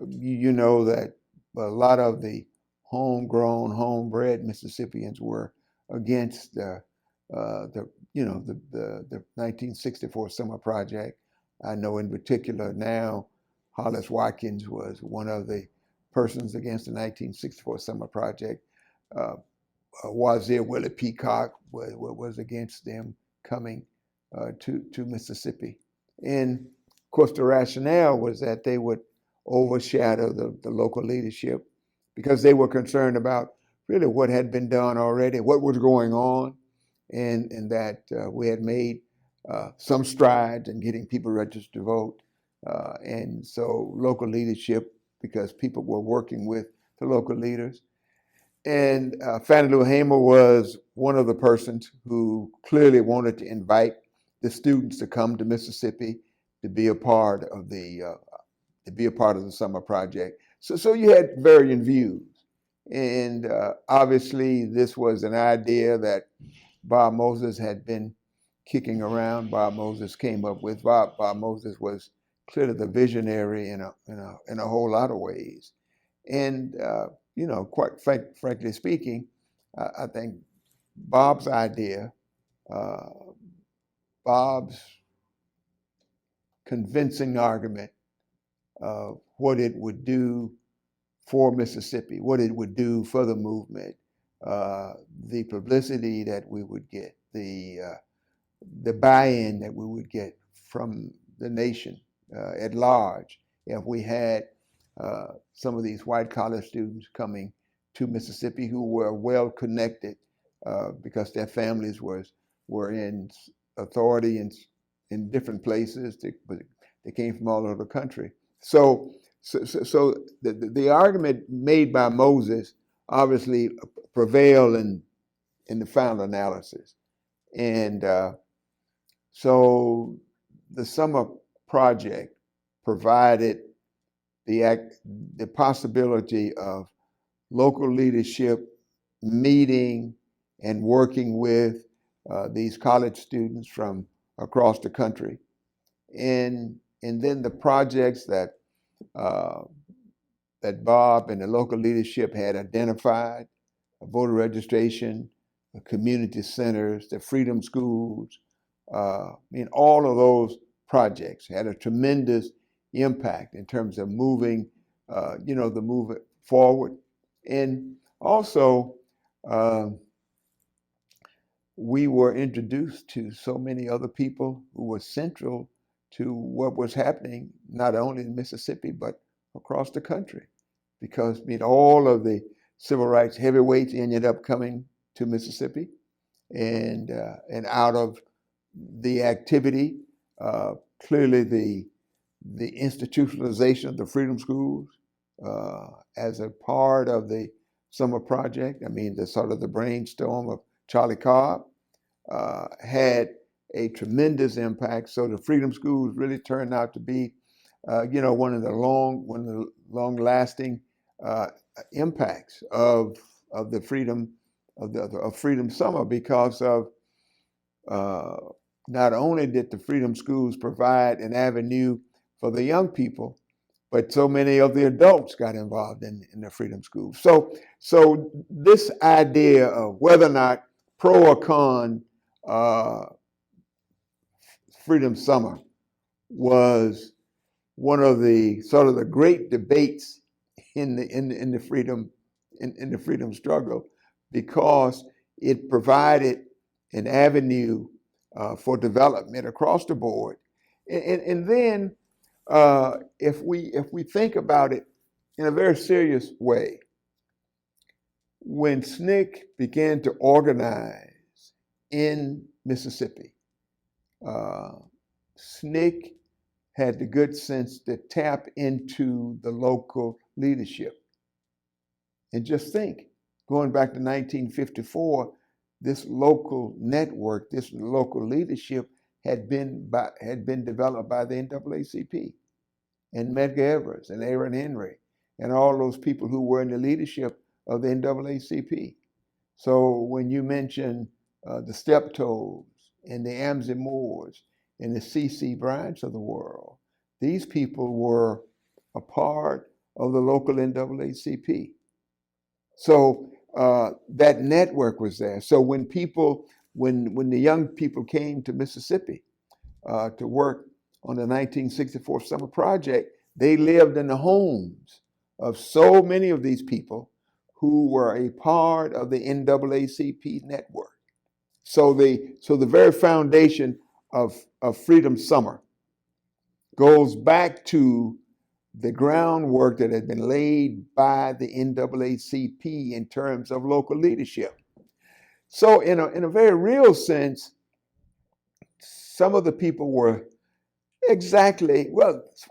you know that a lot of the homegrown, homebred Mississippians were against the 1964 Summer Project. I know in particular now, Hollis Watkins was one of the persons against the 1964 Summer Project. Wazir Willie Peacock was against them coming to Mississippi. And of course, the rationale was that they would overshadow the local leadership because they were concerned about really what had been done already, what was going on, and that we had made some strides in getting people registered to vote. And so local leadership, because people were working with the local leaders. And Fannie Lou Hamer was one of the persons who clearly wanted to invite the students to come to Mississippi to be a part of the summer project. So you had varying views. And obviously this was an idea that Bob Moses had been kicking around. Bob Moses came up with. Bob Moses was clearly the visionary in a whole lot of ways. And quite frankly speaking, I think Bob's idea, Bob's convincing argument of what it would do for Mississippi, what it would do for the movement, the publicity that we would get, the buy-in that we would get from the nation at large if we had some of these white collar students coming to Mississippi who were well connected because their families were in authority in different places, but they came from all over the country. So the argument made by Moses obviously prevailed in the final analysis. And so the summer project provided the possibility of local leadership meeting and working with these college students from across the country. And then the projects that Bob and the local leadership had identified, voter registration, the community centers, the freedom schools, all of those projects had a tremendous impact in terms of moving, the movement forward. And also, we were introduced to so many other people who were central to what was happening, not only in Mississippi, but across the country. Because all of the civil rights heavyweights ended up coming to Mississippi, and out of the activity, clearly the institutionalization of the freedom schools as a part of the summer project. The sort of the brainstorm of Charlie Cobb had a tremendous impact. So the freedom schools really turned out to be, one of the long-lasting impacts of the freedom of Freedom Summer, because of not only did the freedom schools provide an avenue for the young people, but so many of the adults got involved in the freedom schools. So this idea of whether or not pro or con Freedom Summer was one of the sort of the great debates in the freedom struggle, because it provided an avenue for development across the board. And then if we think about it in a very serious way, when SNCC began to organize in Mississippi, SNCC had the good sense to tap into the local leadership. And just think, going back to 1954, this local network, this local leadership had been developed by the NAACP and Medgar Evers and Aaron Henry and all those people who were in the leadership of the NAACP. So when you mention the Steptoes and the Amzie Moores and the C.C. Bryants of the world, these people were a part of the local NAACP. So that network was there. So when the young people came to Mississippi to work on the 1964 Summer Project, they lived in the homes of so many of these people who were a part of the NAACP network. So the very foundation of Freedom Summer goes back to the groundwork that had been laid by the NAACP in terms of local leadership. So in a very real sense, some of the people were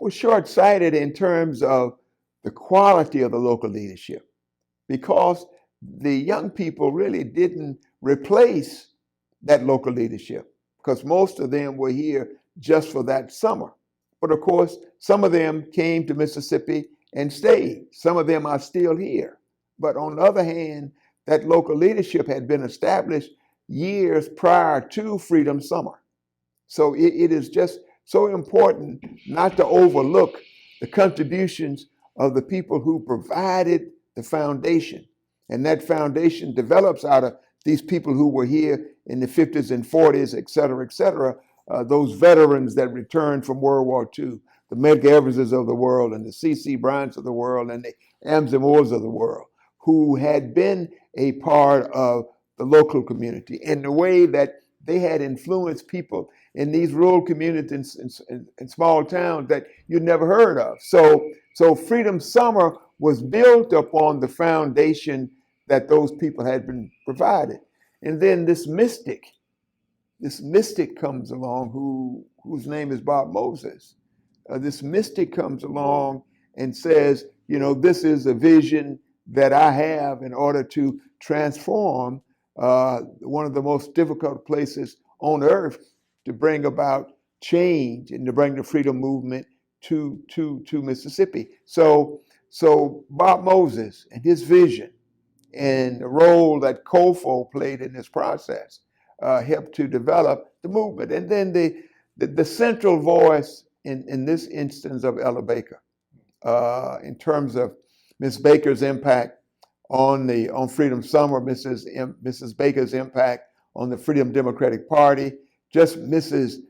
short-sighted in terms of the quality of the local leadership, because the young people really didn't replace that local leadership, because most of them were here just for that summer. But of course, some of them came to Mississippi and stayed. Some of them are still here. But on the other hand, that local leadership had been established years prior to Freedom Summer. So it is just so important not to overlook the contributions of the people who provided the foundation. And that foundation develops out of these people who were here in the 50s and 40s, et cetera, those veterans that returned from World War II, the Medgar Everses of the world and the C.C. Bryants of the world and the Amzie Moores of the world, who had been a part of the local community in the way that they had influenced people in these rural communities and small towns that you never heard of. So Freedom Summer was built upon the foundation that those people had been provided. And then this mystic comes along whose name is Bob Moses. This mystic comes along and says, this is a vision that I have in order to transform one of the most difficult places on earth to bring about change and to bring the freedom movement to Mississippi. So Bob Moses and his vision and the role that COFO played in this process helped to develop the movement. And then the central voice in this instance of Ella Baker, in terms of Miss Baker's impact on Freedom Summer, Mrs. Baker's impact on the Freedom Democratic Party, just Mrs.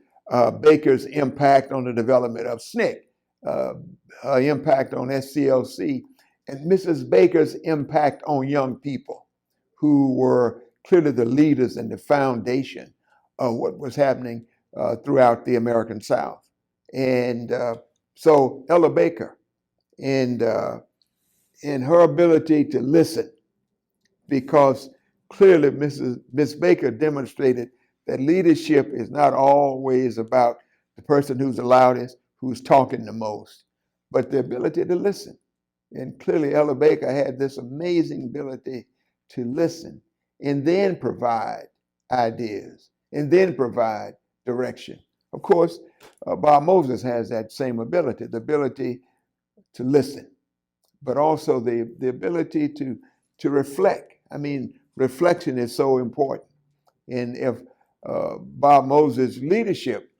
Baker's impact on the development of SNCC, her impact on SCLC, and Mrs. Baker's impact on young people who were clearly the leaders and the foundation of what was happening throughout the American South. And so Ella Baker and her ability to listen, because clearly Miss Baker demonstrated that leadership is not always about the person who's the loudest, who's talking the most, but the ability to listen. And clearly Ella Baker had this amazing ability to listen and then provide ideas and then provide direction. Of course, Bob Moses has that same ability, the ability to listen, but also the ability to reflect. I mean, reflection is so important. And if Bob Moses' leadership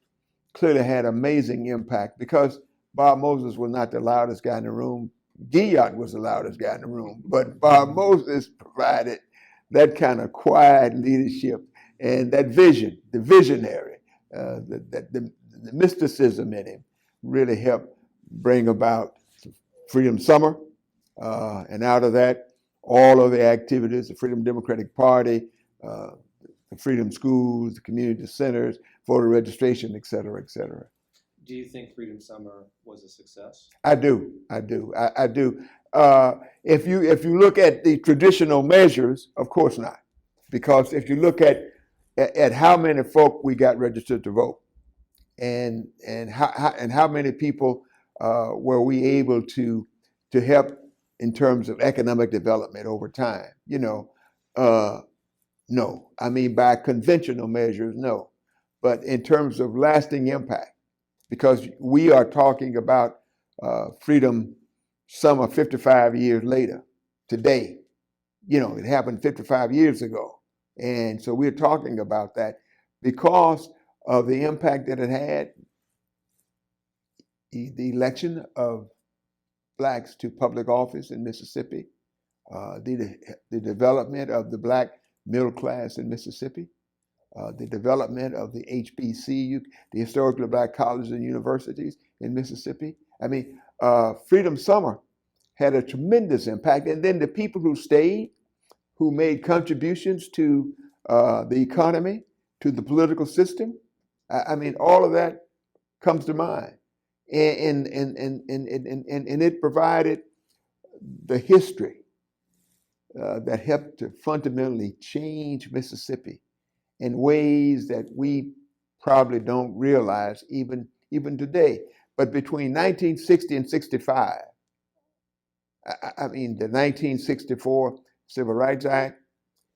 clearly had amazing impact, because Bob Moses was not the loudest guy in the room. Guillot was the loudest guy in the room, but Bob Moses provided that kind of quiet leadership and that vision, the visionary, the mysticism in him really helped bring about Freedom Summer. And out of that, all of the activities, the Freedom Democratic Party, the Freedom Schools, the community centers, voter registration, et cetera, et cetera. Do you think Freedom Summer was a success? I do. If you look at the traditional measures, of course not, because if you look at how many folk we got registered to vote, and how many people were we able to help in terms of economic development over time, no. I mean, by conventional measures, no, but in terms of lasting impact. Because we are talking about Freedom Summer 55 years later, today. It happened 55 years ago. And so we're talking about that because of the impact that it had, the election of Blacks to public office in Mississippi, the development of the Black middle class in Mississippi, the development of the HBCU, the historically Black colleges and universities in Mississippi. I mean, Freedom Summer had a tremendous impact. And then the people who stayed, who made contributions to the economy, to the political system, I mean, all of that comes to mind. And it provided the history that helped to fundamentally change Mississippi in ways that we probably don't realize even today. But between 1960 and 65, I mean, the 1964 Civil Rights Act,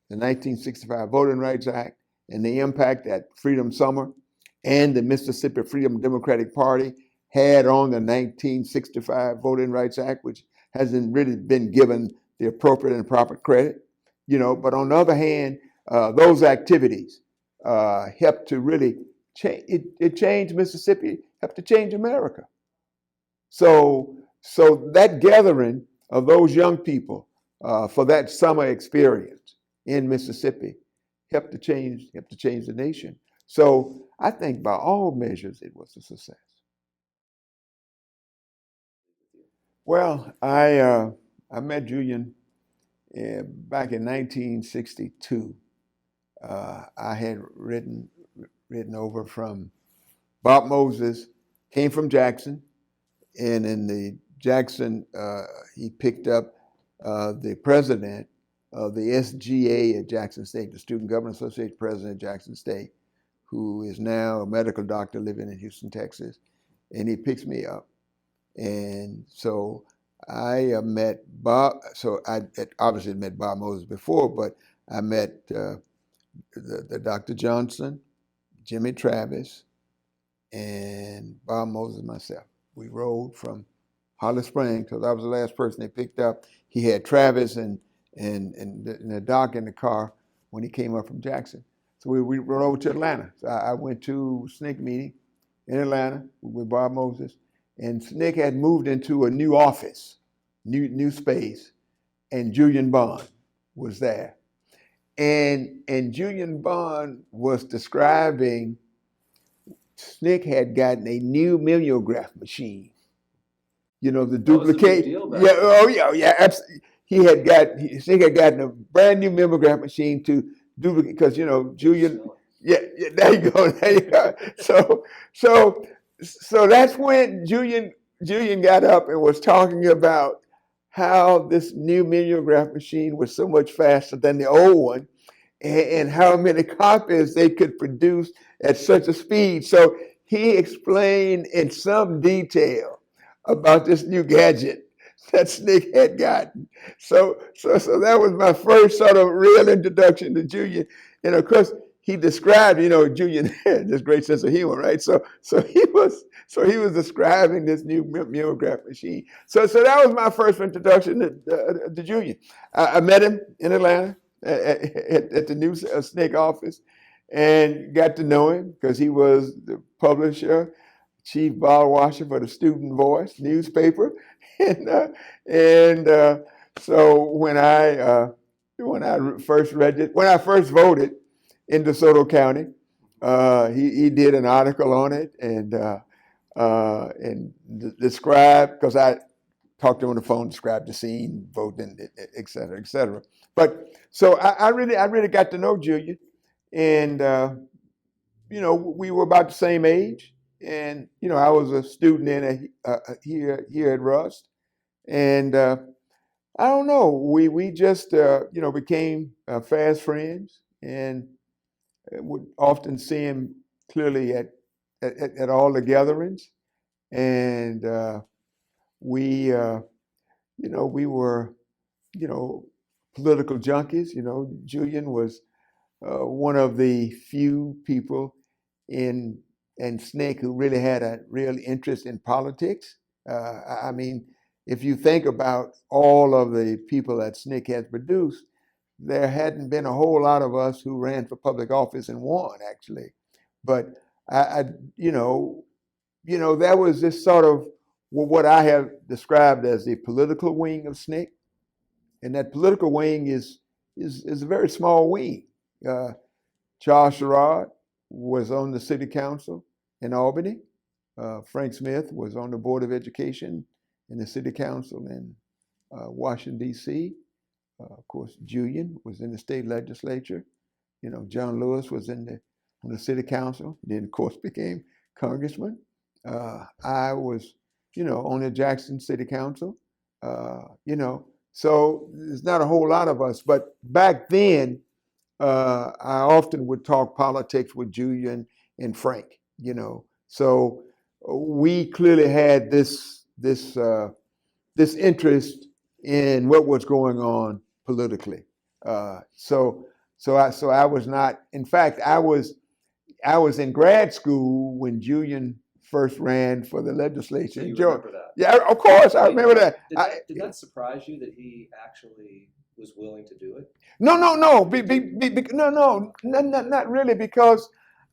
the 1965 Voting Rights Act, and the impact that Freedom Summer and the Mississippi Freedom Democratic Party had on the 1965 Voting Rights Act, which hasn't really been given the appropriate and proper credit, But on the other hand, those activities helped to really change. It changed Mississippi, helped to change America. So that gathering of those young people for that summer experience in Mississippi helped to change the nation. So I think by all measures it was a success. Well, I met Julian back in 1962, I had ridden over from Bob Moses, came from Jackson, and in the Jackson, he picked up the president of the SGA at Jackson State, the Student Government Association president at Jackson State, who is now a medical doctor living in Houston, Texas, and he picks me up. And so I met Bob. So I had obviously met Bob Moses before, but I met the Dr. Johnson, Jimmy Travis, and Bob Moses and myself. We rode from Holly Springs because I was the last person they picked up. He had Travis and the doc in the car when he came up from Jackson. So we rode over to Atlanta. So I went to SNCC meeting in Atlanta with Bob Moses, and SNCC had moved into a new office, new space, and Julian Bond was there. And Julian Bond was describing SNCC had gotten a new mimeograph machine. You know, the duplicate. Yeah, oh yeah, absolutely. SNCC had gotten a brand new mimeograph machine to duplicate because Julian. Yeah, there you go. So that's when Julian got up and was talking about how this new mimeograph machine was so much faster than the old one, and how many copies they could produce at such a speed. So he explained in some detail about this new gadget that SNCC had gotten. So that was my first sort of real introduction to Julian. And of course, he described, Julian had this great sense of humor, right? So he was describing this new mimeograph machine. So that was my first introduction to Julian. I met him in Atlanta at the new SNCC office, and got to know him because he was the publisher, chief bottle washer for the Student Voice newspaper, and so when I first voted in DeSoto County, he did an article on it and described, because I talked to him on the phone, described the scene, voting, et cetera, et cetera. But so I really got to know Julian, and we were about the same age, and I was a student here at Rust, and I don't know, we just became fast friends, and would often see him clearly at all the gatherings, and we were political junkies. Julian was one of the few people in SNCC who really had a real interest in politics. I mean, if you think about all of the people that SNCC has produced, there hadn't been a whole lot of us who ran for public office and won, actually. But there was this sort of what I have described as the political wing of SNCC, and that political wing is a very small wing. Charles Sherrod was on the city council in Albany. Frank Smith was on the Board of Education in the city council in Washington, D.C. Of course, Julian was in the state legislature. John Lewis was on the city council, then of course became congressman. I was, on the Jackson City Council. So there's not a whole lot of us. But back then, I often would talk politics with Julian and Frank. So we clearly had this interest in what was going on politically. So I was not. In fact, I was in grad school when Julian first ran for the legislature. So you remember that? Yeah, of course, I remember that. Did that surprise you that he actually was willing to do it? No, not really, because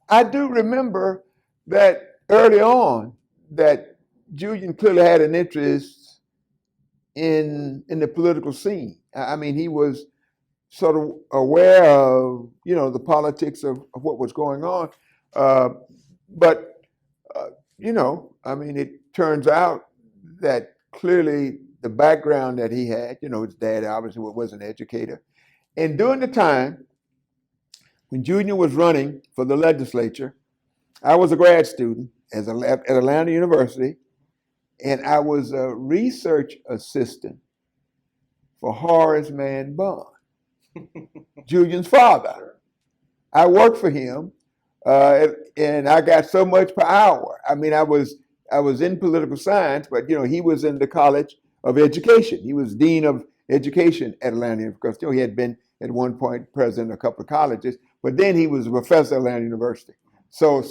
I do remember that early on that Julian clearly had an interest in the political scene. I mean, he was sort of aware of the politics of what was going on, but I mean, it turns out that clearly the background that he had. His dad obviously was an educator. And during the time when Junior was running for the legislature, I was a grad student at Atlanta University, and I was a research assistant for Horace Mann Bond, Julian's father. Sure. I worked for him, and I got so much per hour. I mean, I was in political science, but he was in the College of Education. He was dean of education at Atlanta, because he had been at one point president of a couple of colleges, but then he was a professor at Atlanta University. So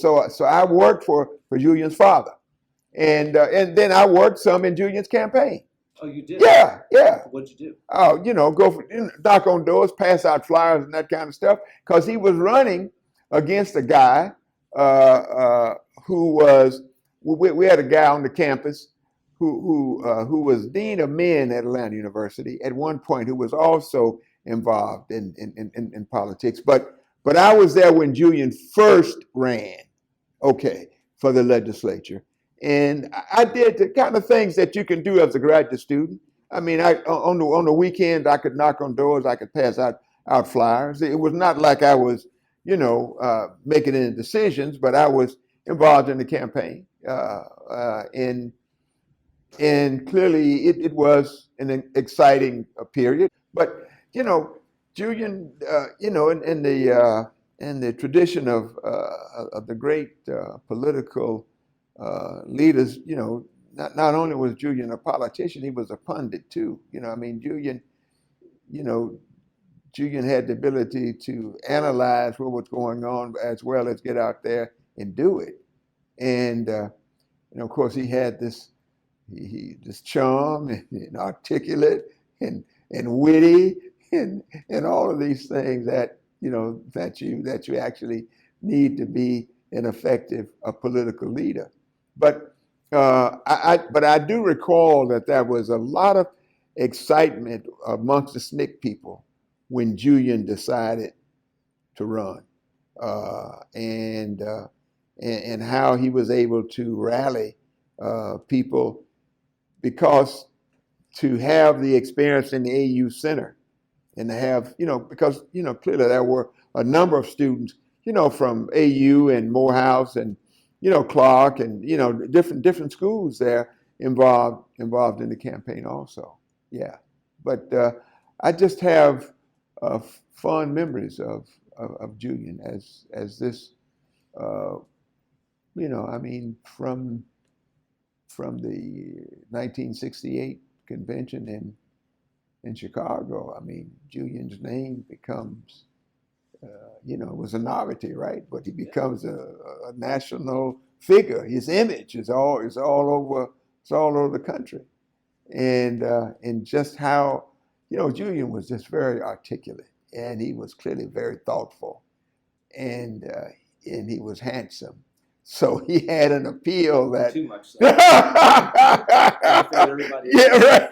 I worked for Julian's father, and then I worked some in Julian's campaign. Oh, you did? Yeah. What'd you do? Oh, go for knock on doors, pass out flyers and that kind of stuff, because he was running against a guy who was. We had a guy on the campus who was dean of men at Atlanta University at one point, who was also involved in politics. But I was there when Julian first ran, for the legislature. And I did the kind of things that you can do as a graduate student. I mean, on the weekends, I could knock on doors, I could pass out flyers. It was not like I was, making any decisions, but I was involved in the campaign. And clearly it was an exciting period. But, Julian, in the tradition of the great political leaders, not only was Julian a politician, he was a pundit too. Julian had the ability to analyze what was going on as well as get out there and do it. And of course, he had this charm and articulate and witty and all of these things that you actually need to be an effective political leader. But I do recall that there was a lot of excitement amongst the SNCC people when Julian decided to run, and how he was able to rally people, because to have the experience in the AU Center and to have, because, clearly there were a number of students, from AU and Morehouse and, Clark and, different schools there involved in the campaign also. Yeah. But I just have fond memories of Julian as this, from the 1968 convention in Chicago. Julian's name becomes, was a novelty, right? But he becomes a national figure. His image is all over the country, and just how, Julian was just very articulate, and he was clearly very thoughtful, and he was handsome. So he had an appeal that too much so. Yeah, right.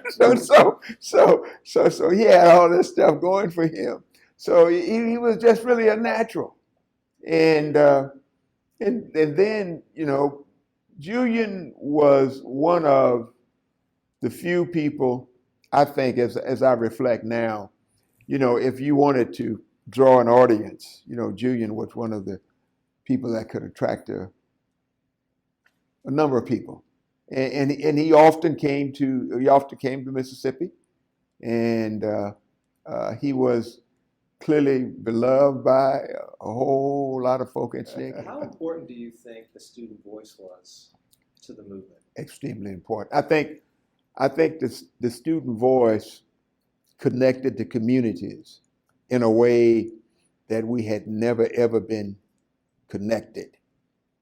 So he had all this stuff going for him. So he was just really a natural, and then Julian was one of the few people, I think, as I reflect now, if you wanted to draw an audience, Julian was one of the people that could attract a number of people, and he often came to Mississippi, and he was clearly beloved by a whole lot of folk in SNCC. How important do you think the student voice was to the movement? Extremely important. I think the student voice connected the communities in a way that we had never ever been connected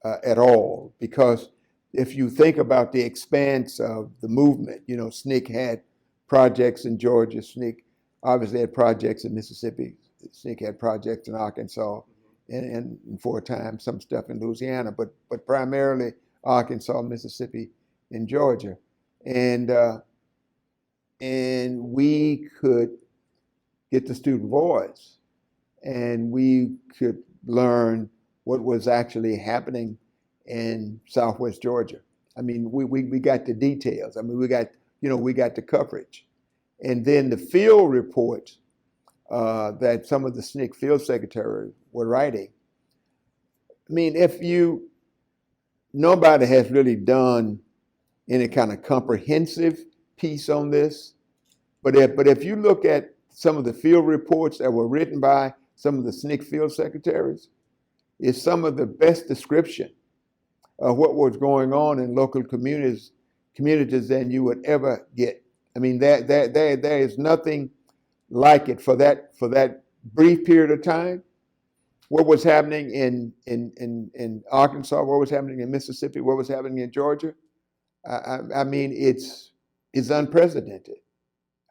at all, because if you think about the expanse of the movement, SNCC had projects in Georgia, SNCC obviously had projects in Mississippi, SNCC had projects in Arkansas, and for a time some stuff in Louisiana, but primarily Arkansas, Mississippi, and Georgia, and we could get the student voice, and we could learn what was actually happening in Southwest Georgia. We got the details. We got we got the coverage. And then the field reports that some of the SNCC field secretaries were writing. I mean, nobody has really done any kind of comprehensive piece on this, but if you look at some of the field reports that were written by some of the SNCC field secretaries, it's some of the best description of what was going on in local communities than you would ever get. I mean, there is nothing like it for that brief period of time. What was happening in Arkansas, what was happening in Mississippi, what was happening in Georgia. I mean, it's unprecedented.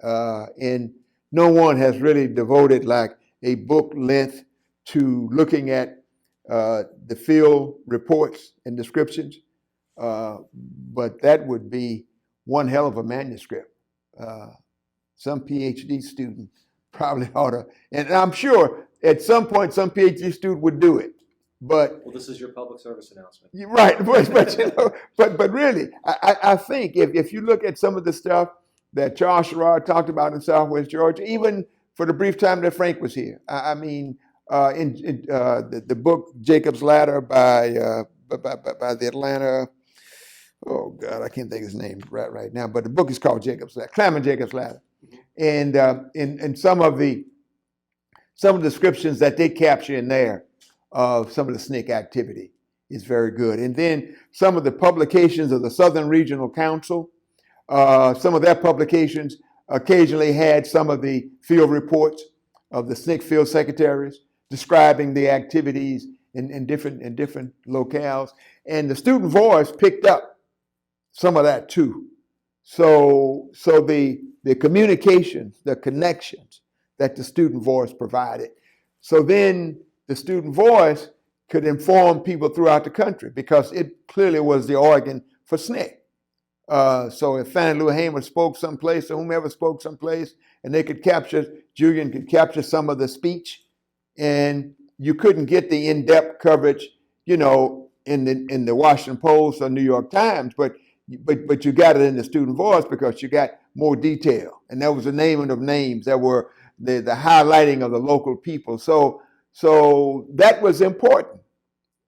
And no one has really devoted like a book length to looking at the field reports and descriptions. But that would be one hell of a manuscript. Some PhD student probably ought to, and I'm sure at some point some PhD student would do it. But well, this is your public service announcement. You're right, but really, I think if you look at some of the stuff that Charles Sherrod talked about in Southwest Georgia, even for the brief time that Frank was here, I mean, in the book Jacob's Ladder by the Atlanta, oh God, I can't think of his name right now, but the book is called Jacob's Ladder, Climbing Jacob's Ladder, and in some of the descriptions that they capture in there of some of the SNCC activity is very good. And then some of the publications of the Southern Regional Council, some of their publications occasionally had some of the field reports of the SNCC field secretaries describing the activities in different locales. And the student voice picked up some of that too. So the communications, the connections that the student voice provided. So then the student voice could inform people throughout the country because it clearly was the organ for SNCC. So if Fannie Lou Hamer spoke someplace or whomever spoke someplace, and Julian could capture some of the speech, and you couldn't get the in-depth coverage, in the Washington Post or New York Times, but you got it in the student voice because you got more detail, and that was the naming of names, that were the highlighting of the local people. So that was important.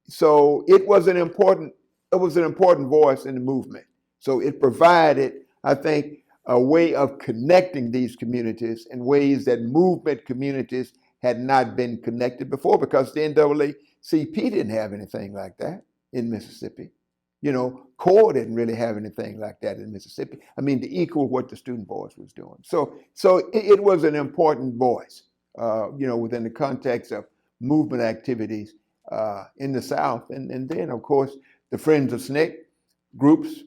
So it was an important voice in the movement. So it provided, I think, a way of connecting these communities in ways that movement communities had not been connected before, because the NAACP didn't have anything like that in Mississippi. CORE didn't really have anything like that in Mississippi. I mean, to equal what the student voice was doing. So it was an important voice, within the context of movement activities in the South. And then, of course, the Friends of SNCC groups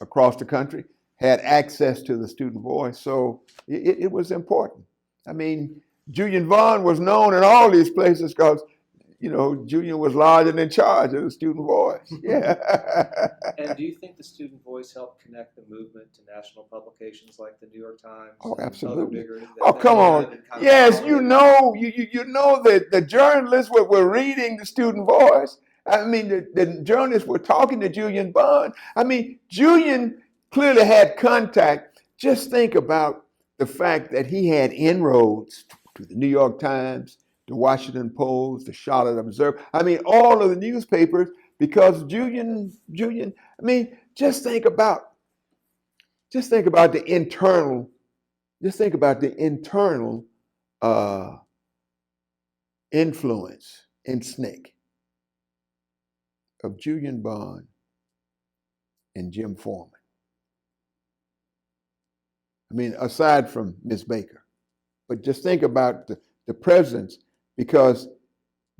across the country had access to the student voice. So it was important. I mean, Julian Bond was known in all these places because, Julian was large and in charge of the student voice. Yeah. And do you think the student voice helped connect the movement to national publications like the New York Times? Oh, absolutely. That Come on. Yes, you know that the journalists were reading the student voice. I mean, the journalists were talking to Julian Bond. I mean, Julian clearly had contact. Just think about the fact that he had inroads to the New York Times, the Washington Post, the Charlotte Observer. I mean, all of the newspapers, because Julian. I mean, just think about the internal. Just think about the internal influence in SNCC of Julian Bond and Jim Foreman. I mean, aside from Miss Baker, but just think about the presence, because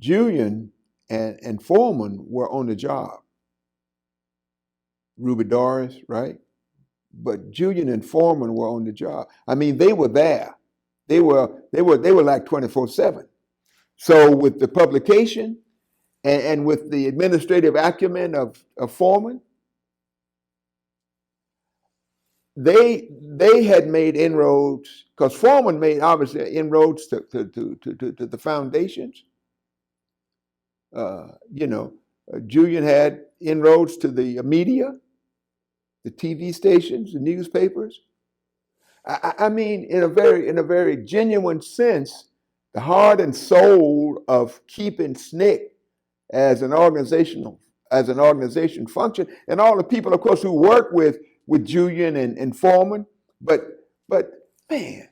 Julian and Foreman were on the job. Ruby Doris, right? But Julian and Foreman were on the job. I mean, they were there. They were like 24/7. So with the publication and with the administrative acumen of Foreman, they had made inroads, because Foreman made obviously inroads to the foundations. Julian had inroads to the media, the TV stations, the newspapers. I mean, in a very genuine sense, the heart and soul of keeping SNCC as an organization function, and all the people, of course, who work with Julian and Foreman. But man,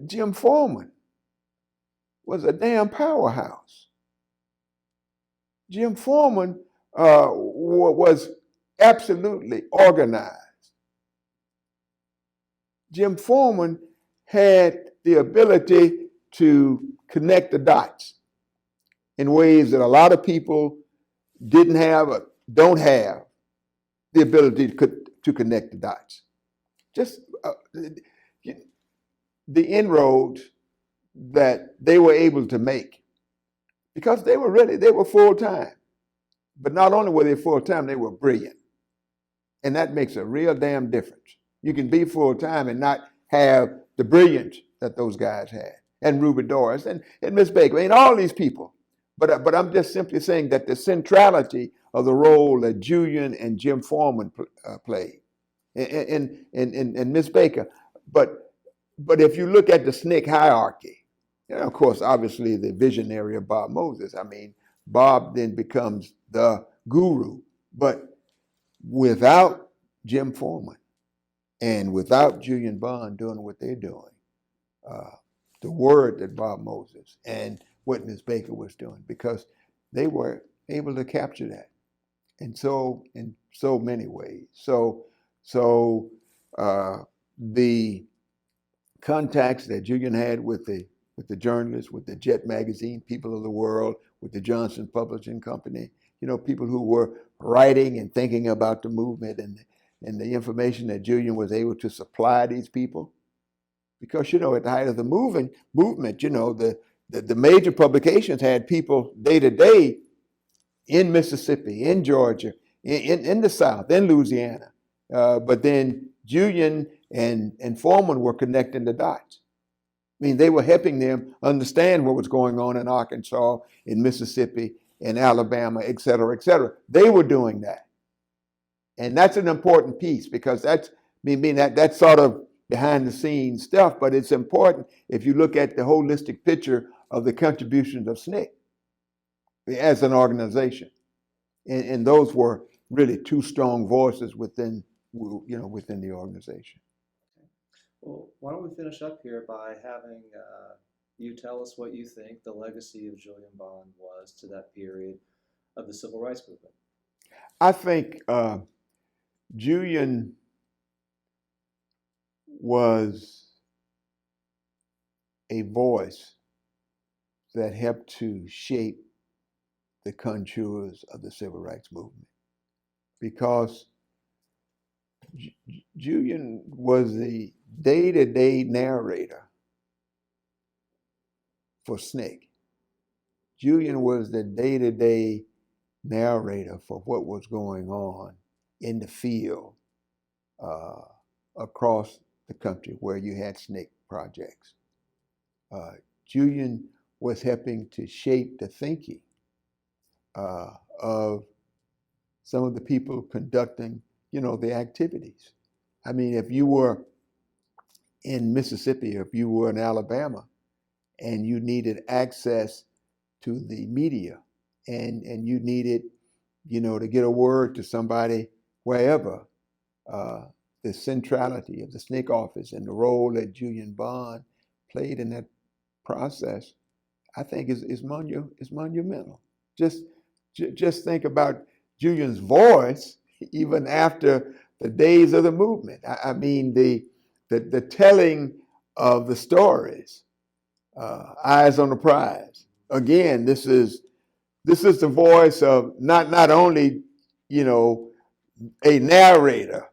Jim Foreman was a damn powerhouse. Jim Foreman was absolutely organized. Jim Foreman had the ability to connect the dots in ways that a lot of people didn't have or don't have the ability to connect the dots. Just the inroads that they were able to make, because they were full-time. But not only were they full-time, they were brilliant. And that makes a real damn difference. You can be full-time and not have the brilliance that those guys had. And Ruby Doris and Miss Baker, and all these people. But I'm just simply saying that the centrality of the role that Julian and Jim Foreman played, and Miss Baker. But if you look at the SNCC hierarchy, of course, obviously the visionary of Bob Moses. I mean, Bob then becomes the guru. But without Jim Foreman and without Julian Bond doing what they're doing, the word that Bob Moses and what Miss Baker was doing, because they were able to capture that. And so in so many ways. So the contacts that Julian had with the journalists, with the Jet magazine, People of the World, with the Johnson Publishing Company, people who were writing and thinking about the movement, and the information that Julian was able to supply these people. Because, at the height of the movement, the major publications had people day to day in Mississippi, in Georgia, in the South, in Louisiana. But then Julian and Foreman were connecting the dots. I mean, they were helping them understand what was going on in Arkansas, in Mississippi, in Alabama, et cetera, et cetera. They were doing that. And that's an important piece, because that's sort of behind the scenes stuff, but it's important if you look at the holistic picture of the contributions of SNCC as an organization. And those were really two strong voices within the organization. Well, why don't we finish up here by having you tell us what you think the legacy of Julian Bond was to that period of the Civil Rights Movement. I think Julian was a voice that helped to shape the contours of the Civil Rights Movement, because Julian was the day-to-day narrator for SNCC. Julian was the day-to-day narrator for what was going on in the field across the country where you had SNCC projects. Julian was helping to shape the thinking of some of the people conducting, the activities. I mean, if you were in Mississippi, if you were in Alabama, and you needed access to the media, and you needed, to get a word to somebody wherever, the centrality of the SNCC office and the role that Julian Bond played in that process, I think is monumental. Just think about Julian's voice even after the days of the movement. I mean, the telling of the stories, eyes on the prize. Again, this is the voice of not only, a narrator,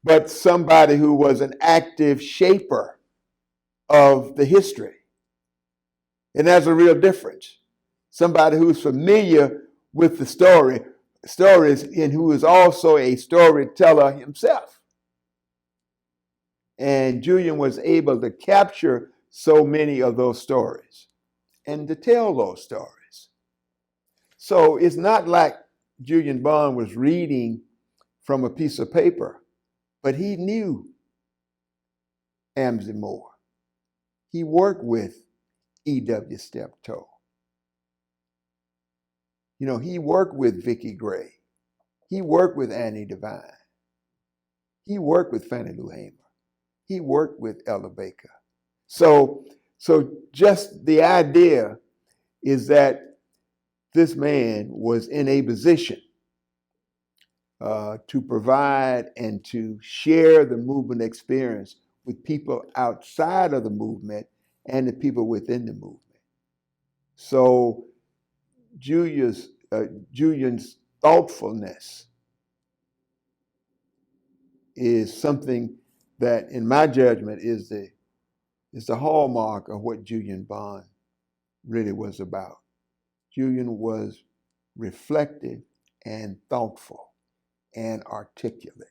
but somebody who was an active shaper of the history. And that's a real difference. Somebody who's familiar with the stories, and who is also a storyteller himself. And Julian was able to capture so many of those stories and to tell those stories. So it's not like Julian Bond was reading from a piece of paper. But he knew McLemore. He worked with E.W. Steptoe. You know, he worked with Vicki Gray. He worked with Annie Devine. He worked with Fannie Lou Hamer. He worked with Ella Baker. So just the idea is that this man was in a position to provide and to share the movement experience with people outside of the movement and the people within the movement. So Julian's thoughtfulness is something that, in my judgment, is the hallmark of what Julian Bond really was about. Julian was reflective and thoughtful and articulate.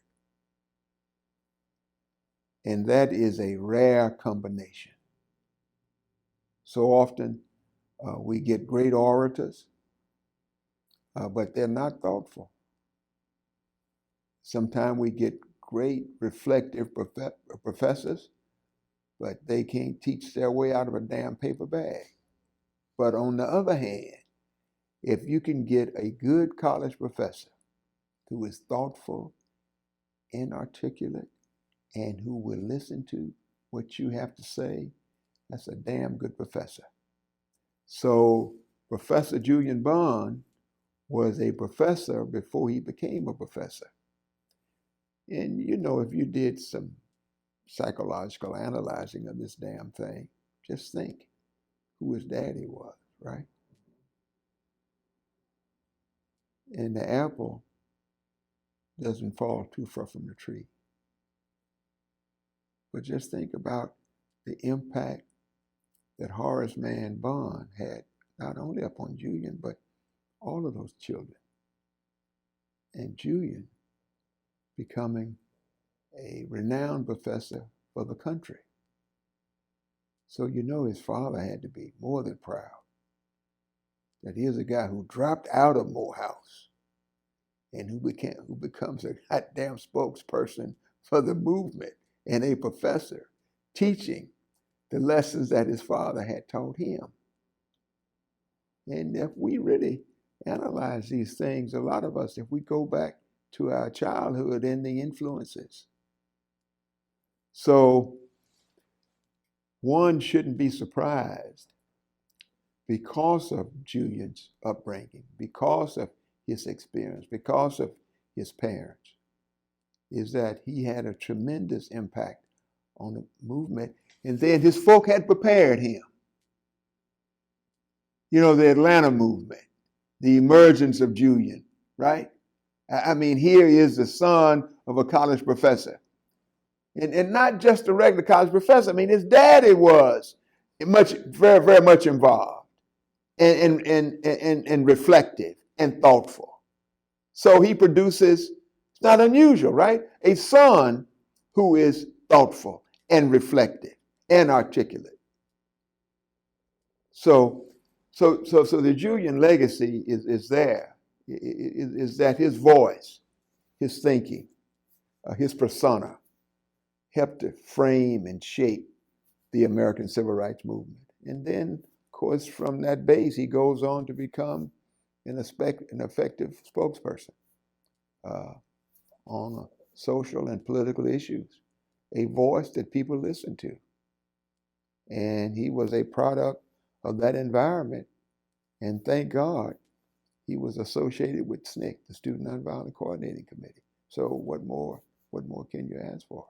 And that is a rare combination. So often we get great orators, but they're not thoughtful. Sometimes we get great reflective professors, but they can't teach their way out of a damn paper bag. But on the other hand, if you can get a good college professor who is thoughtful and articulate and who will listen to what you have to say, that's a damn good professor. So Professor Julian Bond was a professor before he became a professor. And you know, if you did some psychological analyzing of this damn thing, just think who his daddy was, right? And the apple doesn't fall too far from the tree. But just think about the impact that Horace Mann Bond had, not only upon Julian, but all of those children. And Julian becoming a renowned professor for the country. So you know his father had to be more than proud that here's a guy who dropped out of Morehouse and who becomes a goddamn spokesperson for the movement and a professor teaching the lessons that his father had taught him. And if we really analyze these things, a lot of us, if we go back to our childhood and the influences. So one shouldn't be surprised because of Julian's upbringing, because of his experience, because of his parents, is that he had a tremendous impact on the movement. And then his folk had prepared him. You know, the Atlanta movement, the emergence of Julian, right? I mean, here is the son of a college professor. And not just a regular college professor. I mean, his daddy was very, very much involved and reflective and thoughtful. So he produces, it's not unusual, right? A son who is thoughtful and reflective and articulate. So the Julian legacy is there. Is that his voice, his thinking, his persona helped to frame and shape the American Civil Rights Movement. And then, of course, from that base, he goes on to become an effective spokesperson on social and political issues, a voice that people listen to. And he was a product of that environment. And thank God he was associated with SNCC, the Student Nonviolent Coordinating Committee. So what more can you ask for?